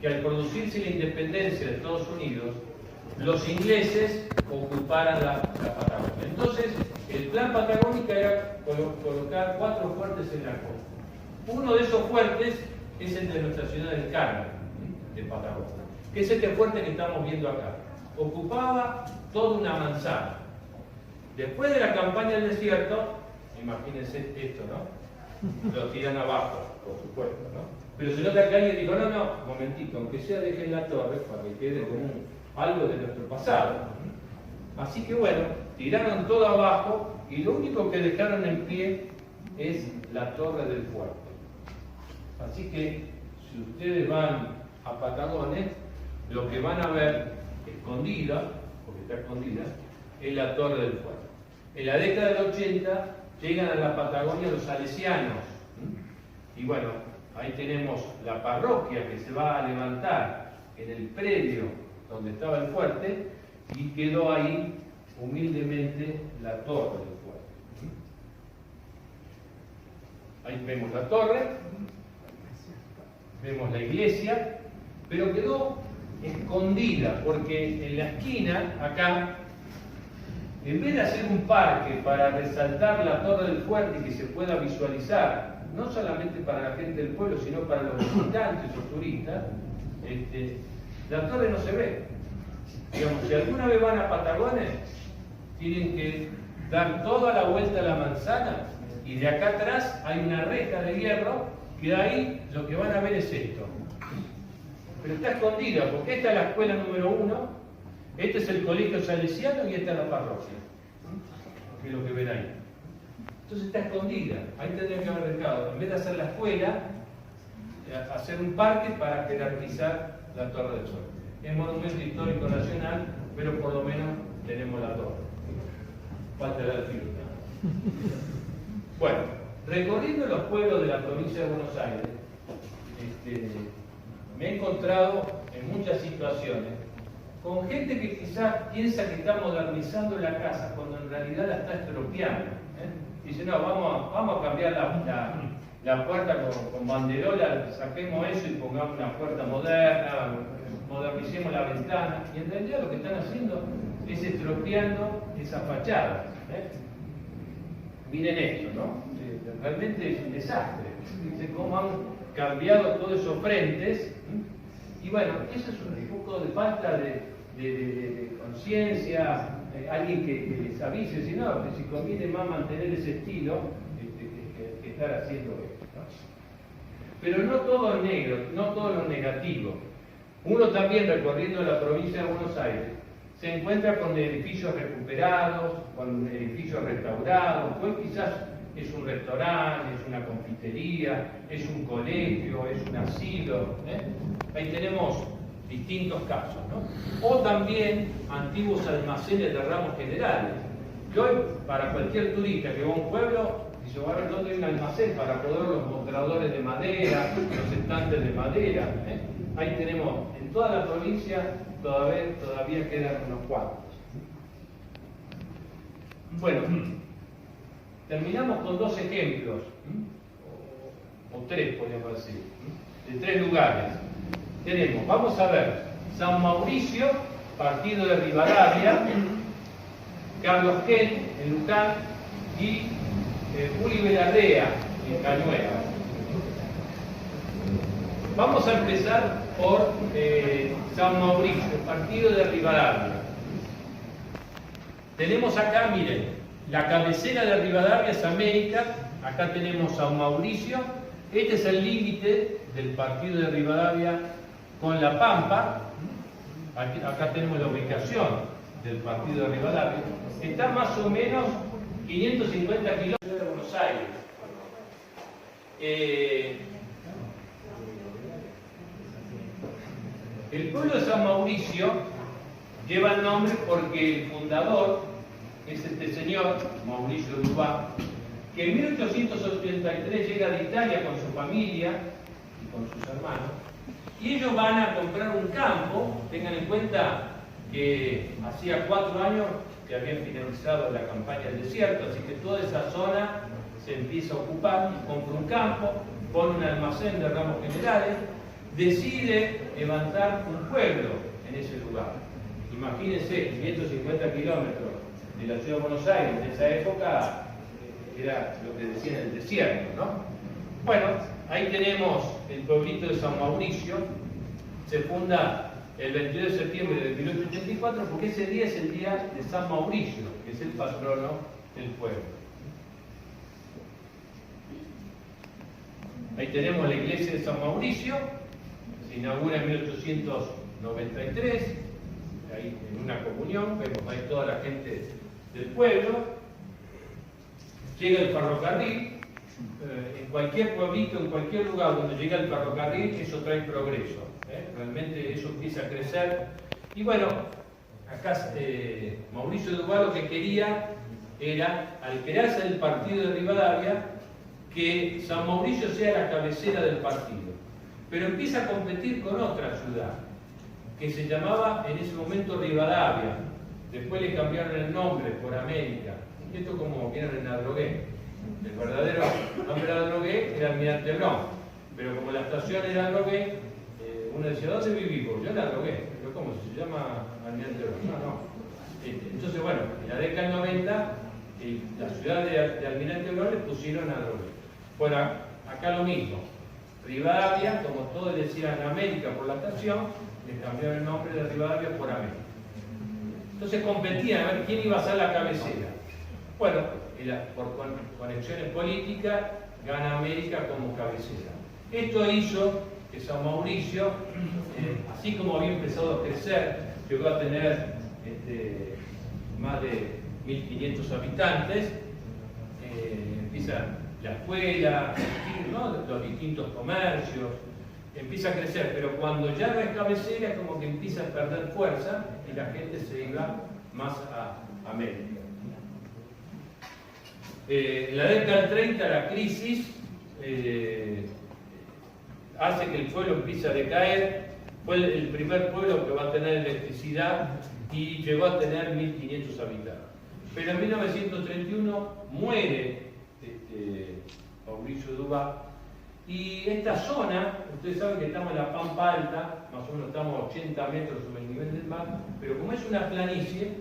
que al producirse la independencia de Estados Unidos, los ingleses ocuparan la Patagonia. Entonces, el plan patagónico era colocar 4 fuertes en la costa. Uno de esos fuertes es el de Nuestra Señora del Carmen, de Patagonia, que es este fuerte que estamos viendo acá. Ocupaba toda una manzana. Después de la campaña del desierto, imagínense esto, ¿no? Lo tiran abajo, por supuesto, ¿no? Pero se nota que alguien dijo, no, momentito, aunque sea dejen la torre para que quede como algo de nuestro pasado. Así que bueno, tiraron todo abajo y lo único que dejaron en pie es la torre del fuerte. Así que si ustedes van a Patagones, lo que van a ver escondida, porque está escondida, es la torre del fuerte. En la década del 80 llegan a la Patagonia los salesianos. Y bueno, ahí tenemos la parroquia que se va a levantar en el predio donde estaba el fuerte y quedó ahí humildemente la torre del fuerte. Ahí vemos la torre, vemos la iglesia, pero quedó escondida porque en la esquina, acá, en vez de hacer un parque para resaltar la torre del fuerte y que se pueda visualizar, no solamente para la gente del pueblo, sino para los visitantes o turistas, la torre no se ve. Digamos, si alguna vez van a Patagones, tienen que dar toda la vuelta a la manzana y de acá atrás hay una reja de hierro que de ahí lo que van a ver es esto. Pero está escondida porque esta es la escuela número 1, este es el colegio salesiano y esta es la parroquia, que es lo que ven ahí. Entonces está escondida, ahí tendrían que haber dejado, en vez de hacer la escuela, hacer un parque para jerarquizar la Torre del Sol. Es monumento histórico nacional, pero por lo menos tenemos la torre. Falta la firma. Bueno, recorriendo los pueblos de la provincia de Buenos Aires, me he encontrado en muchas situaciones con gente que quizás piensa que está modernizando la casa cuando en realidad la está estropeando. Dice, no, vamos a cambiar la puerta con banderola, saquemos eso y pongamos una puerta moderna, modernicemos la ventana. Y en realidad lo que están haciendo es estropeando esa fachada. Miren esto, ¿no? Realmente es un desastre. Dice cómo han cambiado todos esos frentes. Y bueno, eso es un poco de falta de conciencia, alguien que les avise, si no, que si conviene más mantener ese estilo que estar haciendo esto, ¿no? Pero no todo es negro, no todo lo negativo. Uno también recorriendo la provincia de Buenos Aires se encuentra con edificios recuperados, con edificios restaurados, pues quizás es un restaurante, es una confitería, es un colegio, es un asilo. Ahí tenemos distintos casos, ¿no? O también antiguos almacenes de ramos generales. Que hoy, para cualquier turista que va a un pueblo, dice, va a ver dónde hay un almacén para poder los mostradores de madera, los estantes de madera. Ahí tenemos, en toda la provincia todavía quedan unos cuantos. Bueno, terminamos con 2 ejemplos, o 3 podríamos decir, de 3 lugares. Tenemos, vamos a ver, San Mauricio, partido de Rivadavia, Carlos Kent, en Luján, y Juli Velarrea, en Cañuelas. Vamos a empezar por San Mauricio, partido de Rivadavia. Tenemos acá, miren, la cabecera de Rivadavia es América, acá tenemos San Mauricio, este es el límite del partido de Rivadavia con La Pampa, acá tenemos la ubicación del partido de Rivadavia, está más o menos 550 kilómetros de Buenos Aires. El pueblo de San Mauricio lleva el nombre porque el fundador es este señor, Mauricio Dubá, que en 1883 llega de Italia con su familia y con sus hermanos, y ellos van a comprar un campo. Tengan en cuenta que hacía 4 años que habían finalizado la campaña del desierto, así que toda esa zona se empieza a ocupar, compra un campo, pone un almacén de ramos generales, decide levantar un pueblo en ese lugar. Imagínense, 550 kilómetros de la ciudad de Buenos Aires, en esa época era lo que decían el desierto, ¿no? Bueno, ahí tenemos el pueblito de San Mauricio, se funda el 22 de septiembre de 1884 porque ese día es el día de San Mauricio, que es el patrono del pueblo. Ahí tenemos la iglesia de San Mauricio, se inaugura en 1893, ahí en una comunión, vemos ahí toda la gente del pueblo, llega el ferrocarril, en cualquier pueblito, en cualquier lugar donde llega el ferrocarril, eso trae progreso, realmente eso empieza a crecer. Y bueno, acá Mauricio Dubá lo que quería era, al crearse el partido de Rivadavia, que San Mauricio sea la cabecera del partido. Pero empieza a competir con otra ciudad, que se llamaba en ese momento Rivadavia. Después le cambiaron el nombre por América. Esto como vieron en Adrogué. El verdadero nombre de Adrogué era Almirante Brown. Pero como la estación era Adrogué, uno decía, ¿dónde vivimos? Yo en Adrogué. Pero ¿cómo se llama Almirante Brown? No. Entonces, bueno, en la década del 90, la ciudad de Almirante Brown le pusieron Adrogué. Bueno, acá lo mismo. Rivadavia, como todos decían América por la estación, le cambiaron el nombre de Rivadavia por América. Entonces competían a ver quién iba a ser la cabecera. Bueno, por conexiones políticas, gana América como cabecera. Esto hizo que San Mauricio, así como había empezado a crecer, llegó a tener más de 1.500 habitantes, empieza la escuela, ¿no? Los distintos comercios, empieza a crecer, pero cuando ya no es cabecera, como que empieza a perder fuerza y la gente se iba más a América. En la década del 30 la crisis hace que el pueblo empiece a decaer. Fue el primer pueblo que va a tener electricidad y llegó a tener 1.500 habitantes. Pero en 1931 muere Mauricio Dubá, y esta zona, ustedes saben que estamos en la Pampa Alta, más o menos estamos a 80 metros sobre el nivel del mar, pero como es una planicie,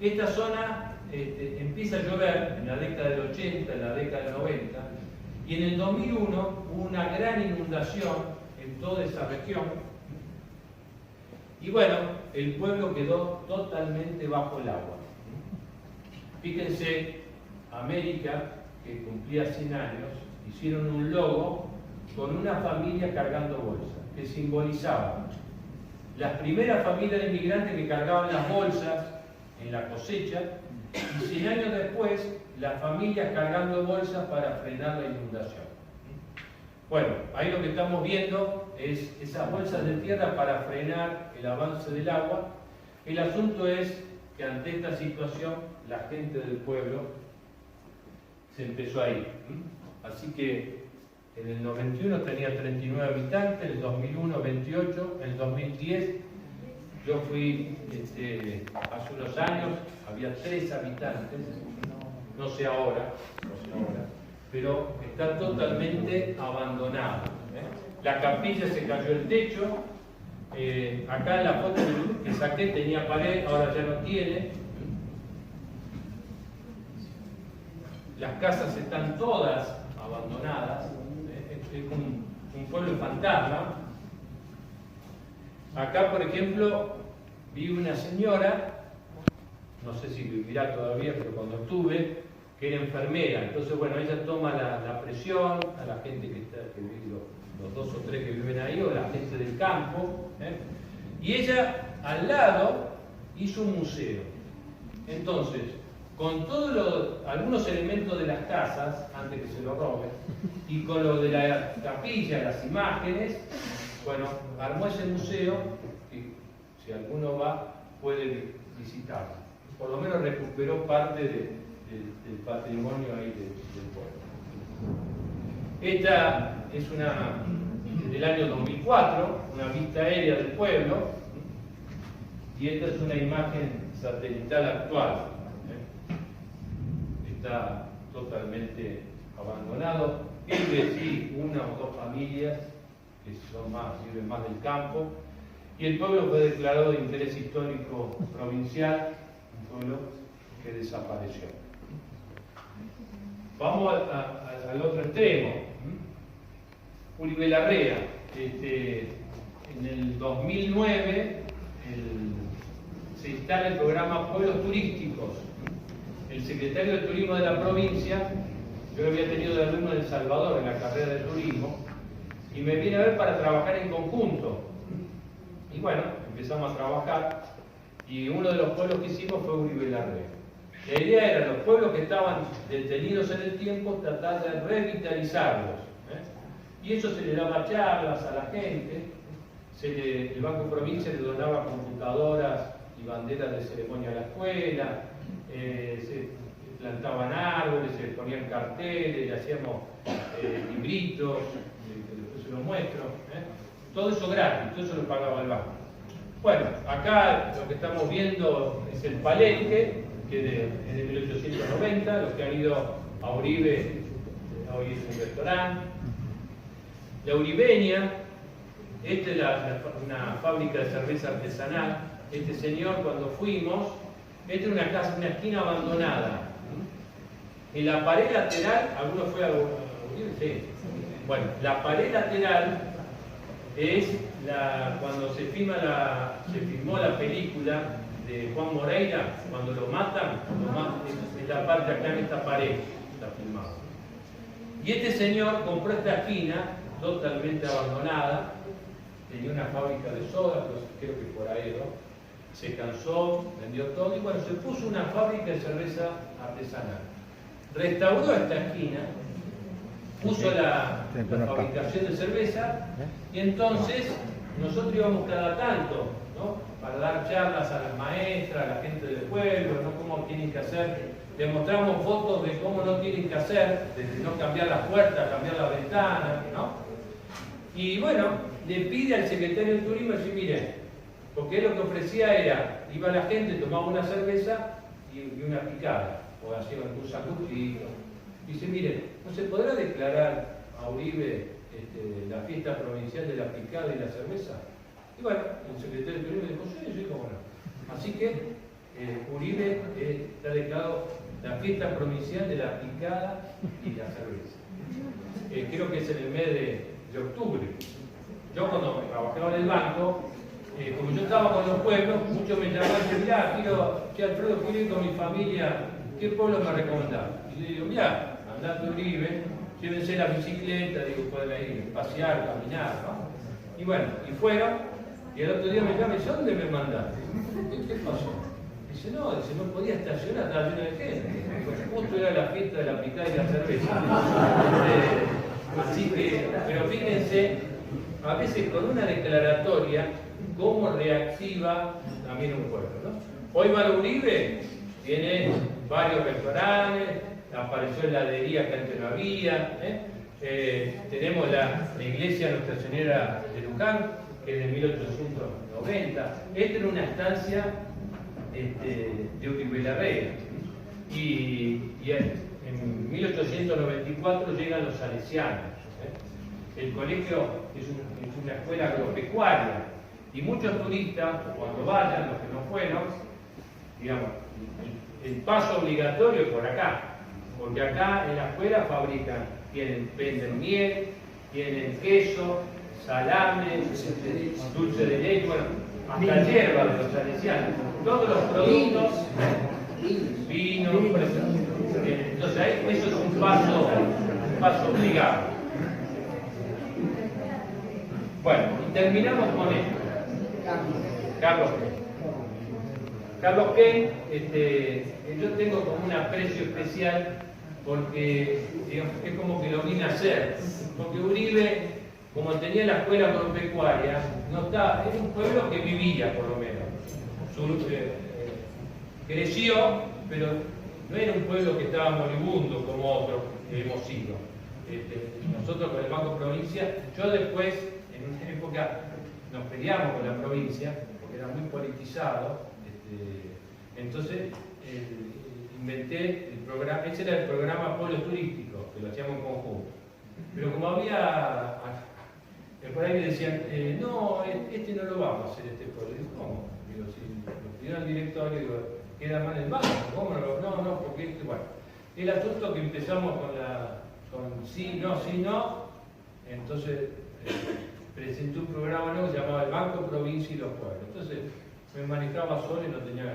esta zona empieza a llover en la década del 80, en la década del 90, y en el 2001 hubo una gran inundación en toda esa región, y bueno, el pueblo quedó totalmente bajo el agua. Fíjense, América, que cumplía 100 años, hicieron un logo con una familia cargando bolsas, que simbolizaba las primeras familias de inmigrantes que cargaban las bolsas en la cosecha, y 100 años después, las familias cargando bolsas para frenar la inundación. Bueno, ahí lo que estamos viendo es esas bolsas de tierra para frenar el avance del agua. El asunto es que ante esta situación, la gente del pueblo se empezó a ir. Así que en el 91 tenía 39 habitantes, en el 2001 28, en el 2010 yo fui hace unos años, había 3 habitantes, no sé ahora, pero está totalmente abandonado. La capilla se cayó el techo, acá en la foto que saqué tenía pared, ahora ya no tiene. Las casas están todas abandonadas, es un pueblo fantasma. Acá, por ejemplo, vive una señora, no sé si vivirá todavía, pero cuando estuve, que era enfermera. Entonces, bueno, ella toma la presión a la gente que vive, los 2 o 3 que viven ahí, o la gente del campo. Y ella, al lado, hizo un museo. Entonces, con algunos elementos de las casas, antes que se lo roben, y con lo de la capilla, las imágenes, bueno, armó ese museo que si alguno va puede visitarlo. Por lo menos recuperó parte del patrimonio ahí del pueblo. Esta es del año 2004, una vista aérea del pueblo, y esta es una imagen satelital actual. Está totalmente abandonado. Vive, sí, 1 o 2 familias que viven más del campo. Y el pueblo fue declarado de interés histórico provincial, un pueblo que desapareció. Vamos al otro extremo. Uribe Larrea. En el 2009 se instala el programa Pueblos Turísticos. El secretario de Turismo de la provincia, yo lo había tenido de alumno en El Salvador en la carrera de turismo, y me viene a ver para trabajar en conjunto. Y bueno, empezamos a trabajar, Y uno de los pueblos que hicimos fue Uribe Larrea. La idea era los pueblos que estaban detenidos en el tiempo, tratar de revitalizarlos. Y eso se le daba charlas a la gente, el Banco Provincia le donaba computadoras y banderas de ceremonia a la escuela, se plantaban árboles, se ponían carteles, le hacíamos libritos, después se los muestro. Todo eso gratis, todo eso lo pagaba el banco. Bueno, acá lo que estamos viendo es el Palenque, que es de 1890, los que han ido a Uribe, hoy es un restaurante. La Uribeña, esta es una fábrica de cerveza artesanal. Este señor, cuando fuimos, esta es una casa, una esquina abandonada. En la pared lateral, ¿alguno fue a Uribe? Sí. Bueno, la pared lateral es cuando se filmó la película de Juan Moreira, cuando lo matan, es la parte acá en esta pared, está filmado. Y este señor compró esta esquina totalmente abandonada, tenía una fábrica de soda, creo que por ahí, ¿no? Se cansó, vendió todo y bueno, se puso una fábrica de cerveza artesanal. Restauró esta esquina, puso la fabricación de cerveza y entonces nosotros íbamos cada tanto, ¿no? Para dar charlas a las maestras, a la gente del pueblo, ¿no? Cómo tienen que hacer. Le mostramos fotos de cómo no tienen que hacer, de no cambiar las puertas, cambiar las ventanas, ¿no? Y bueno, le pide al secretario de turismo decir, mire, porque él lo que ofrecía era, iba la gente, tomaba una cerveza y una picada, o hacía algún sanguchito. Dice, mire, ¿no se podrá declarar a Uribe la fiesta provincial de la picada y la cerveza? Y bueno, el secretario de turismo dijo, sí, cómo no. Así que Uribe está declarado la fiesta provincial de la picada y la cerveza. Creo que es en el mes de octubre. Yo cuando trabajaba en el banco, como yo estaba con los pueblos, muchos me llamaban y decían, mirá, Alfredo, quiero ir con mi familia, ¿qué pueblo me recomendás? Y yo digo, mirá, andate a Uribe, llévense la bicicleta, digo, pueden ir, pasear, caminar, ¿no? Y bueno, y fueron, y el otro día me llama y dice, ¿dónde me mandaste? ¿Qué pasó? Dice, no podía estacionar, estaba lleno de gente. Justo era la fiesta de la picada y la cerveza. Así que, pero fíjense, a veces con una declaratoria, cómo reactiva también un pueblo, ¿no? Hoy Uribe tiene varios restaurantes, apareció heladería que antes no había, tenemos la iglesia Nuestra Señora de Luján, que es de 1890. Esta era una estancia de Uribe Larrea. Y en 1894 llegan los salesianos. El colegio es una escuela agropecuaria y muchos turistas, cuando vayan, los que no fueron, digamos, el paso obligatorio es por acá, porque acá en la escuela venden miel, tienen queso, salame, dulce de leche, bueno, hasta hierba de los salesianos, todos los productos, vino, entonces eso es un paso obligado. Bueno, y terminamos con esto. Carlos Ken, yo tengo como un aprecio especial porque digamos, es como que lo vine a hacer. Porque Uribe, como tenía la escuela agropecuaria, era un pueblo que vivía por lo menos. Creció, pero no era un pueblo que estaba moribundo como otros que hemos sido. Nosotros con el Banco Provincia, yo después, en una época, nos peleamos con la provincia, porque era muy politizado, entonces inventé el programa, ese era el programa Pueblos Turísticos, que lo hacíamos en conjunto. Pero como había, por ahí me decían, no, no lo vamos a hacer este pueblo. Digo, ¿cómo? Digo, si lo pidieron al directorio, digo, queda mal el banco, ¿cómo no? No, porque bueno. El asunto que empezamos con sí, no, entonces presenté un programa nuevo llamado el Banco Provincia y los Pueblos. Entonces me manejaba solo y no teníamos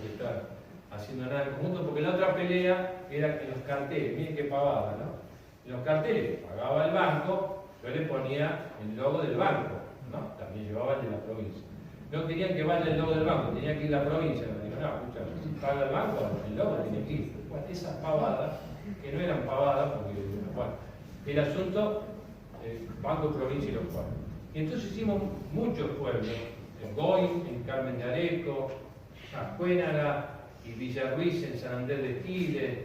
que estar haciendo nada en conjunto, porque la otra pelea era que los carteles, miren qué pavada, ¿no? Los carteles pagaba el banco, yo le ponía el logo del banco, ¿no? También llevaba el de la provincia. no querían que vaya el logo del banco, tenía que ir la provincia. Me dijo, no, escucha, si paga el banco, el logo tiene que ir. Bueno, esas pavadas, que no eran pavadas, porque, bueno, el asunto, banco, provincia y los pueblos. Y entonces hicimos muchos pueblos, en Goin, en Carmen de Areco, Ascuénaga y Villa Ruiz en San Andrés de Giles,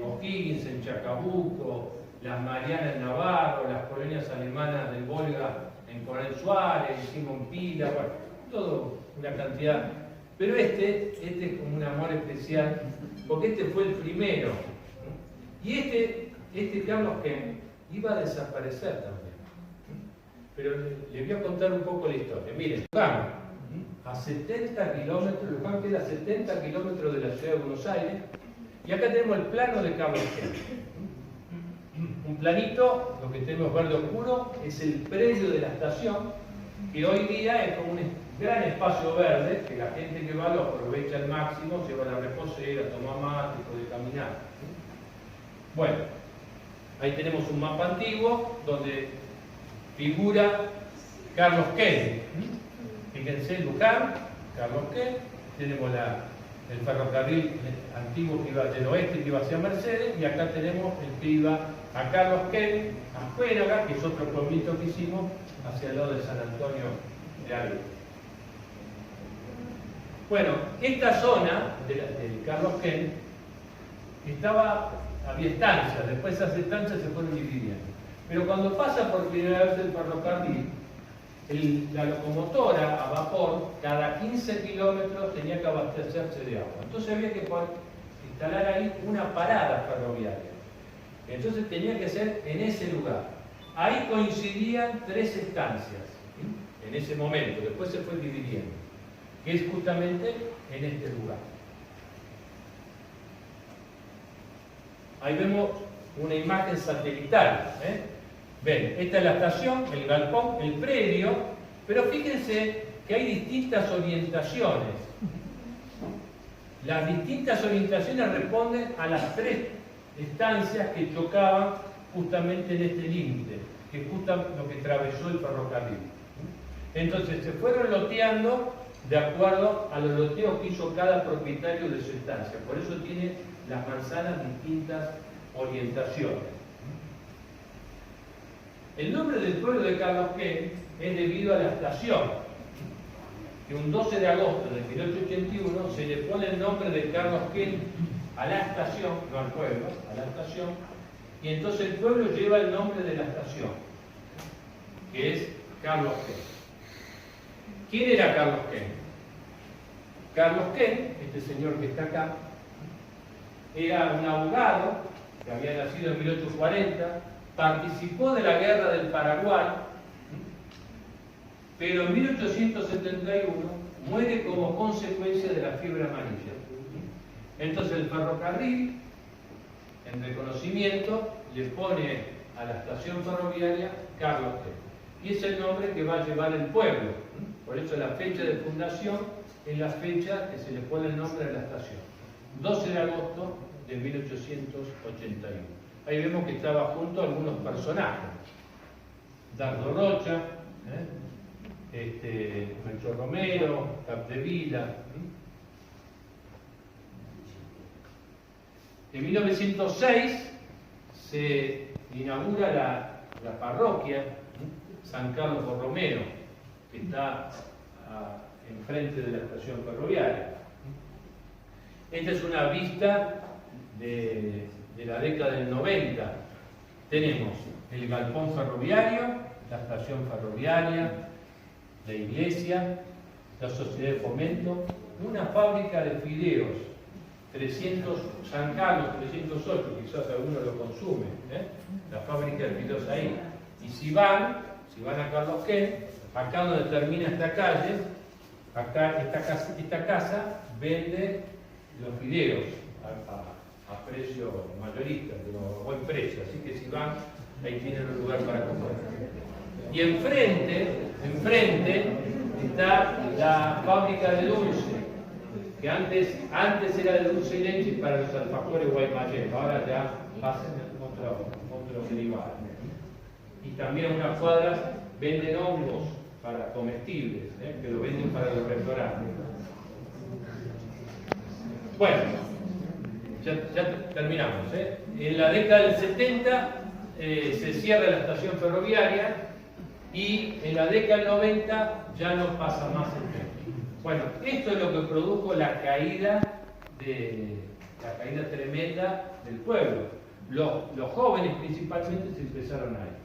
O'Higgins en Chacabuco, las Marianas en Navarro, las colonias alemanas del Volga en Coronel Suárez, hicimos en Pila, bueno, todo una cantidad. Pero este es como un amor especial, porque este fue el primero. Y este Carlos Kent iba a desaparecer también. Pero les voy a contar un poco la historia. Miren, Luján, a 70 kilómetros, Luján queda a 70 kilómetros de la ciudad de Buenos Aires, y acá tenemos el plano de Carlos Kent. Un planito, lo que tenemos verde oscuro, es el predio de la estación, que hoy día es como un gran espacio verde, que la gente que va lo aprovecha al máximo, se va a la reposera, toma mate, puede caminar. Bueno, ahí tenemos un mapa antiguo donde figura Carlos Kent. Fíjense, Luján, Carlos Kent, tenemos el ferrocarril antiguo que iba del oeste, que iba hacia Mercedes, y acá tenemos el que iba a Carlos Kent, a Ascuénaga, que es otro pueblito que hicimos, hacia el lado de San Antonio de Areco. Bueno, esta zona del Carlos Kent había estancias, después esas estancias se fueron dividiendo. Pero cuando pasa por primera vez el ferrocarril, la locomotora a vapor, cada 15 kilómetros tenía que abastecerse de agua. Entonces había que instalar ahí una parada ferroviaria. Entonces tenía que ser en ese lugar. Ahí coincidían 3 estancias, ¿sí? En ese momento, después se fue dividiendo, que es justamente en este lugar. Ahí vemos una imagen satelital. Ven, esta es la estación, el galpón, el predio, pero fíjense que hay distintas orientaciones. Las distintas orientaciones responden a las 3 estancias que chocaban justamente en este límite, que es justo lo que atravesó el ferrocarril. Entonces se fueron loteando de acuerdo a los loteos que hizo cada propietario de su estancia. Por eso tiene las manzanas distintas orientaciones. El nombre del pueblo de Carlos Kent es debido a la estación, que un 12 de agosto de 1881 se le pone el nombre de Carlos Kent a la estación, no al pueblo, a la estación, y entonces el pueblo lleva el nombre de la estación, que es Carlos Kent. ¿Quién era Carlos Kent? Carlos Kent, este señor que está acá, era un abogado que había nacido en 1840, participó de la guerra del Paraguay, pero en 1871 muere como consecuencia de la fiebre amarilla. Entonces el ferrocarril, en reconocimiento, le pone a la estación ferroviaria Carlos Kent. Y es el nombre que va a llevar el pueblo. Por eso la fecha de fundación es la fecha que se le pone el nombre a la estación. 12 de agosto de 1881. Ahí vemos que estaba junto a algunos personajes. Dardo Rocha, Melchor Romero, Capdevila. En 1906 se inaugura la parroquia San Carlos Borromeo, que está enfrente de la estación ferroviaria. Esta es una vista de la década del 90. Tenemos el galpón ferroviario, la estación ferroviaria, la iglesia, la sociedad de fomento, una fábrica de fideos, 300, San Carlos 308, quizás alguno lo consume, la fábrica de fideos ahí. Y si van a Carlos Kent, acá donde termina esta calle, acá esta casa vende los fideos a precio mayorista, pero a buen precio, así que si van, ahí tienen un lugar para comprar. Y enfrente está la fábrica de dulce, que antes era de dulce y leche para los alfajores Guaymallén, ahora ya hacen otro derivado. Y también unas cuadras venden hongos para comestibles, que lo venden para los restaurantes. Bueno, ya terminamos. En la década del 70 se cierra la estación ferroviaria y en la década del 90 ya no pasa más el tren. Bueno, esto es lo que produjo la caída tremenda del pueblo. Los jóvenes principalmente se empezaron a ir.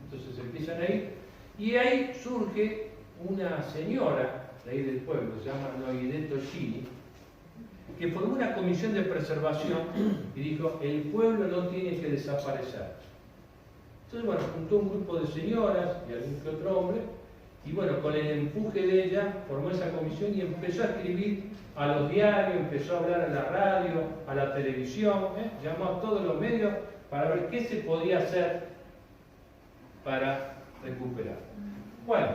Entonces se empiezan a ir y ahí surge una señora de ahí del pueblo, se llama Noide Toshini, que formó una comisión de preservación y dijo: el pueblo no tiene que desaparecer. Entonces, bueno, juntó un grupo de señoras y algún que otro hombre, y bueno, con el empuje de ella formó esa comisión y empezó a escribir a los diarios, empezó a hablar a la radio, a la televisión, llamó a todos los medios para ver qué se podía hacer para recuperar. Bueno,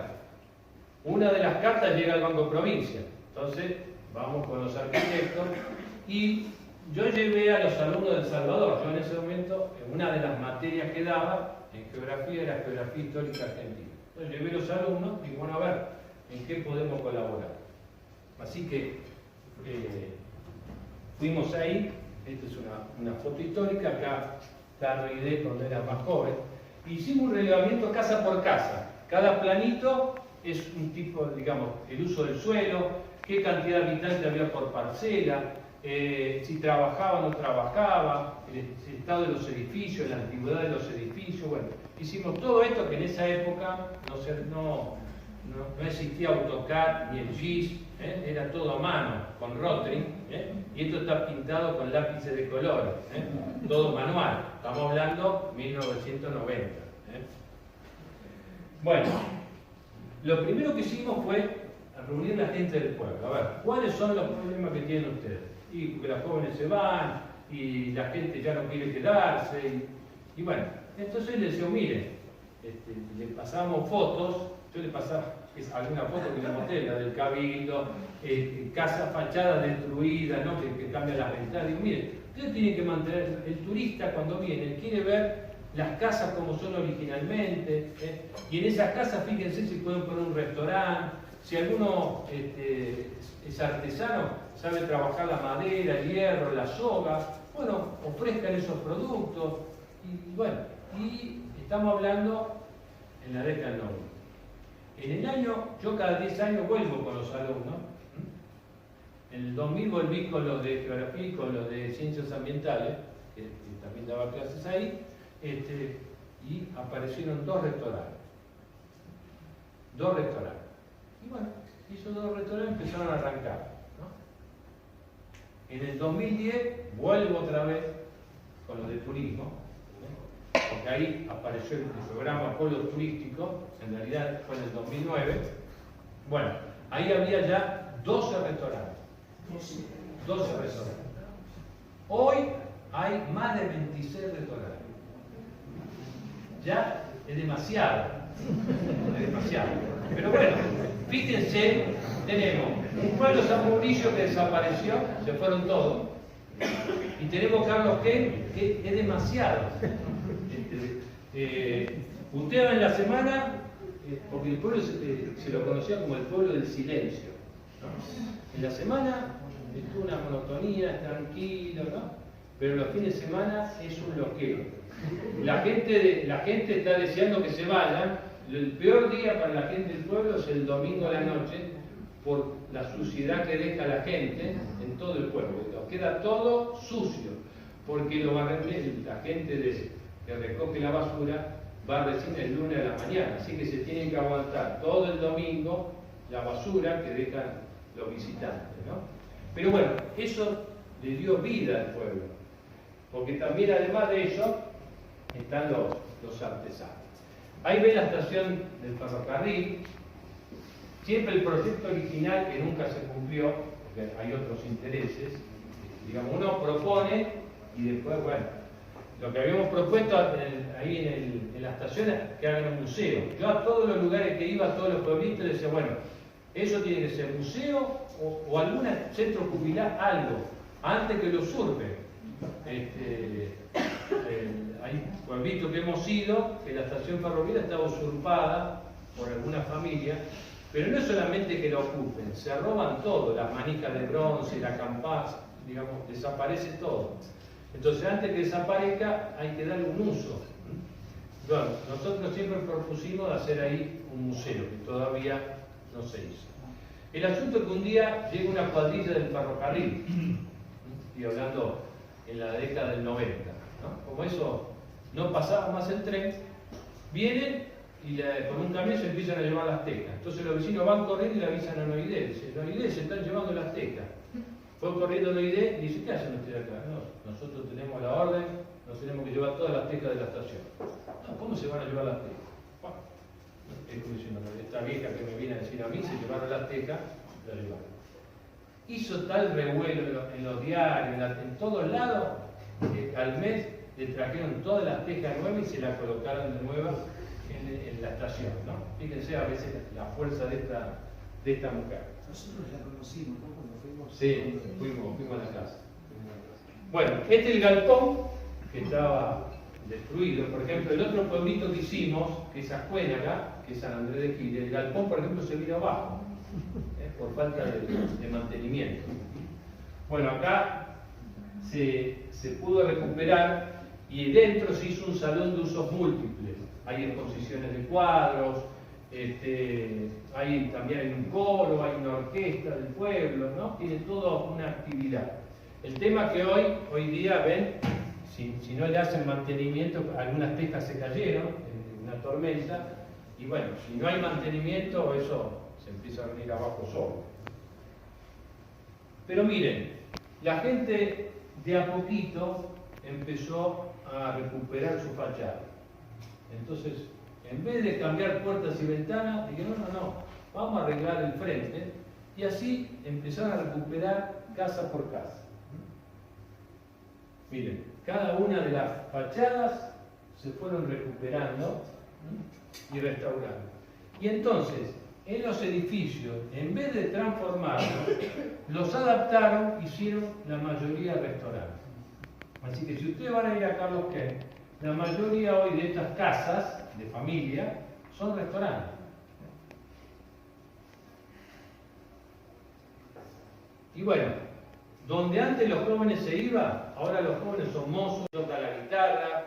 una de las cartas llega al Banco Provincia, entonces vamos con los arquitectos y yo llevé a los alumnos de El Salvador. Yo en ese momento, una de las materias que daba en geografía era geografía histórica argentina. Entonces llevé a los alumnos y bueno, a ver en qué podemos colaborar. Así que fuimos ahí. Esta es una foto histórica. Acá está Noide cuando era más joven. Hicimos un relevamiento casa por casa. Cada planito es un tipo, digamos, el uso del suelo, qué cantidad de habitantes había por parcela, si trabajaba o no trabajaba, el estado de los edificios, la antigüedad de los edificios. Bueno, hicimos todo esto que en esa época no existía AutoCAD ni el GIS, era todo a mano, con Rotring, y esto está pintado con lápices de colores, todo manual. Estamos hablando 1990. Bueno, lo primero que hicimos fue reunir a la gente del pueblo. A ver, ¿cuáles son los problemas que tienen ustedes? Y porque los jóvenes se van, y la gente ya no quiere quedarse, y bueno, entonces les decía: mire, le pasamos fotos, yo le pasaba alguna foto que le mostré, la del Cabildo, casas, fachadas destruidas, ¿no? que cambian las ventanas. Digo: mire, ustedes tienen que mantener, el turista cuando viene quiere ver las casas como son originalmente, y en esas casas fíjense si pueden poner un restaurante, si alguno es artesano, sabe trabajar la madera, el hierro, la soga, bueno, ofrezcan esos productos. Y bueno, y estamos hablando en la década del 90. En el año, yo cada 10 años vuelvo con los alumnos. En el 2000 volví con los de geografía y con los de ciencias ambientales, que también daba clases ahí, y aparecieron dos restaurantes. Y bueno, esos dos restaurantes empezaron a arrancar, ¿no? En el 2010 vuelvo otra vez con los de turismo, porque ahí apareció el programa Polo Turístico, en realidad fue en el 2009. Bueno, ahí había ya 12 restaurantes. 12 restaurantes. Hoy hay más de 26 restaurantes. Ya es demasiado. Es demasiado. Pero bueno, fíjense, tenemos un pueblo San Mauricio que desapareció, se fueron todos. Y tenemos Carlos Ken, que es demasiado. Usted en la semana, porque el pueblo se lo conocía como el pueblo del silencio, ¿no? En la semana es una monotonía, es tranquilo, ¿no? Pero los fines de semana es un loquero. La gente está deseando que se vayan. El peor día para la gente del pueblo es el domingo a la noche, por la suciedad que deja la gente en todo el pueblo. Queda todo sucio, porque la gente que recoge la basura va recién el lunes a la mañana, así que se tienen que aguantar todo el domingo la basura que dejan los visitantes, ¿no? Pero bueno, eso le dio vida al pueblo, porque también además de eso están los artesanos. Ahí ven la estación del ferrocarril, siempre el proyecto original que nunca se cumplió, porque hay otros intereses, digamos, uno propone y después, bueno, lo que habíamos propuesto ahí en la estación es que hagan un museo. Yo a todos los lugares que iba, a todos los pueblitos, les decía: bueno, eso tiene que ser museo o algún centro jubilar, algo, antes que lo usurpen. Hay pueblitos que hemos ido, que la estación ferroviaria estaba usurpada por alguna familia, pero no es solamente que lo ocupen, se roban todo, las manijas de bronce, la campana, digamos, desaparece todo. Entonces, antes que desaparezca, hay que darle un uso. Bueno, nosotros siempre propusimos hacer ahí un museo, que todavía no se hizo. El asunto es que un día llega una cuadrilla del ferrocarril, estoy hablando en la década del 90, ¿no? Como eso no pasaba más el tren, vienen y con un camión se empiezan a llevar las tecas. Entonces los vecinos van corriendo y le avisan a Noidé, dicen, Noidé, se están llevando las tecas. Fue corriendo Noidé y dice, ¿qué hacen ustedes acá? No, nosotros tenemos la orden, nos tenemos que llevar todas las tecas de la estación. No, ¿cómo se van a llevar las tecas? Bueno, es como diciendo, esta vieja que me viene a decir a mí, se llevaron las tecas, la llevaron. Hizo tal revuelo en los diarios, en todos lados, que al mes le trajeron todas las tejas nuevas y se las colocaron de nuevo en la estación, ¿no? Fíjense a veces la fuerza de esta mujer. Nosotros la conocimos, ¿no? Cuando fuimos. Sí, fuimos a la casa. Bueno, este es el galpón que estaba destruido. Por ejemplo, el otro pueblito que hicimos, que es Ascuénaga, que es San Andrés de Giles, el galpón, por ejemplo, se vino abajo, por falta de mantenimiento. Bueno, acá se pudo recuperar y dentro se hizo un salón de usos múltiples. Hay exposiciones de cuadros, también hay un coro, hay una orquesta del pueblo, ¿no? Tiene toda una actividad. El tema que hoy día ven, si no le hacen mantenimiento, algunas tejas se cayeron en una tormenta, y bueno, si no hay mantenimiento, eso se empieza a venir abajo solo. Pero miren, la gente de a poquito empezó a recuperar su fachada. Entonces, en vez de cambiar puertas y ventanas, dijeron, no, vamos a arreglar el frente. Y así empezaron a recuperar casa por casa. Miren, cada una de las fachadas se fueron recuperando y restaurando. Y entonces, en los edificios, en vez de transformarlos, los adaptaron, hicieron la mayoría restaurantes. Así que si ustedes van a ir a Carlos Kent, la mayoría hoy de estas casas de familia son restaurantes. Y bueno, donde antes los jóvenes se iban, ahora los jóvenes son mozos, tocan la guitarra,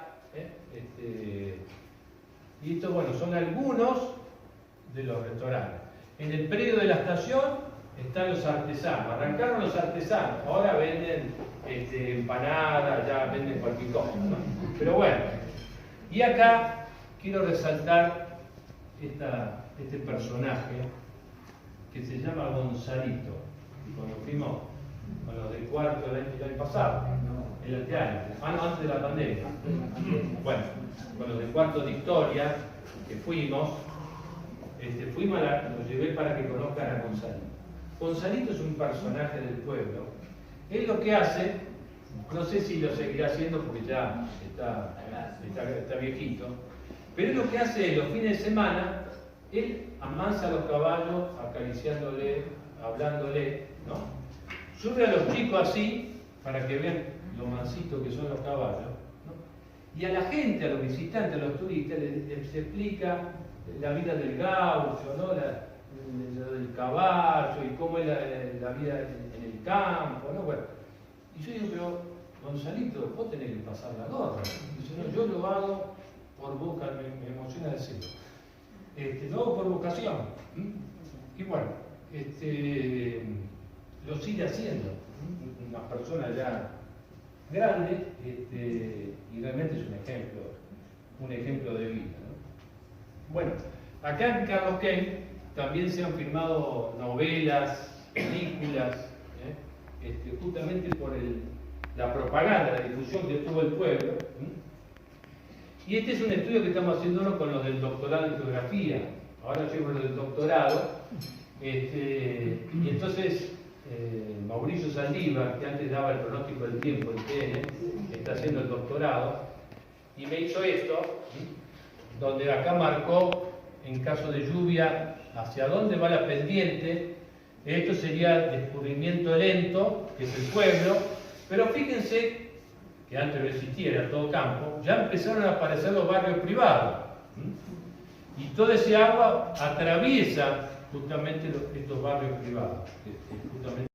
y estos, bueno, son algunos de los restaurantes. En el predio de la estación están los artesanos, arrancaron los artesanos, ahora venden empanadas, ya venden cualquier cosa, ¿no? Pero bueno, y acá quiero resaltar este personaje que se llama Gonzalito. Y cuando fuimos con los del cuarto el año pasado, el año, antes de la pandemia, bueno, con los del cuarto de historia que fuimos, los llevé para que conozcan a Gonzalito. Gonzalito es un personaje del pueblo. Él lo que hace, no sé si lo seguirá haciendo porque ya está viejito, pero él lo que hace es los fines de semana, él amansa a los caballos, acariciándole, hablándole, ¿no? Sube a los chicos así, para que vean lo mansitos que son los caballos, ¿no? Y a la gente, a los visitantes, a los turistas, les explica la vida del gaucho, ¿no? Del caballo y cómo es la vida en el campo, ¿no? Bueno, y yo digo, pero Gonzalito, vos tenés que pasar la gorra. Dice, no, yo lo hago por boca, me emociona decirlo. Lo hago por vocación. Y bueno, lo sigue haciendo. Una persona ya grande, y realmente es un ejemplo de vida, ¿no? Bueno, acá en Carlos Kent también se han firmado novelas, películas, justamente por la propaganda, la difusión que tuvo el pueblo. Y este es un estudio que estamos haciéndolo con los del doctorado en geografía. Ahora llevo los del doctorado. Y entonces Mauricio Saldívar, que antes daba el pronóstico del tiempo en TN, que está haciendo el doctorado, y me hizo esto, donde acá marcó, en caso de lluvia, hacia dónde va la pendiente. Esto sería el descubrimiento lento, que es el pueblo, pero fíjense que antes no existía, era todo campo, ya empezaron a aparecer los barrios privados. Y toda esa agua atraviesa justamente estos barrios privados, justamente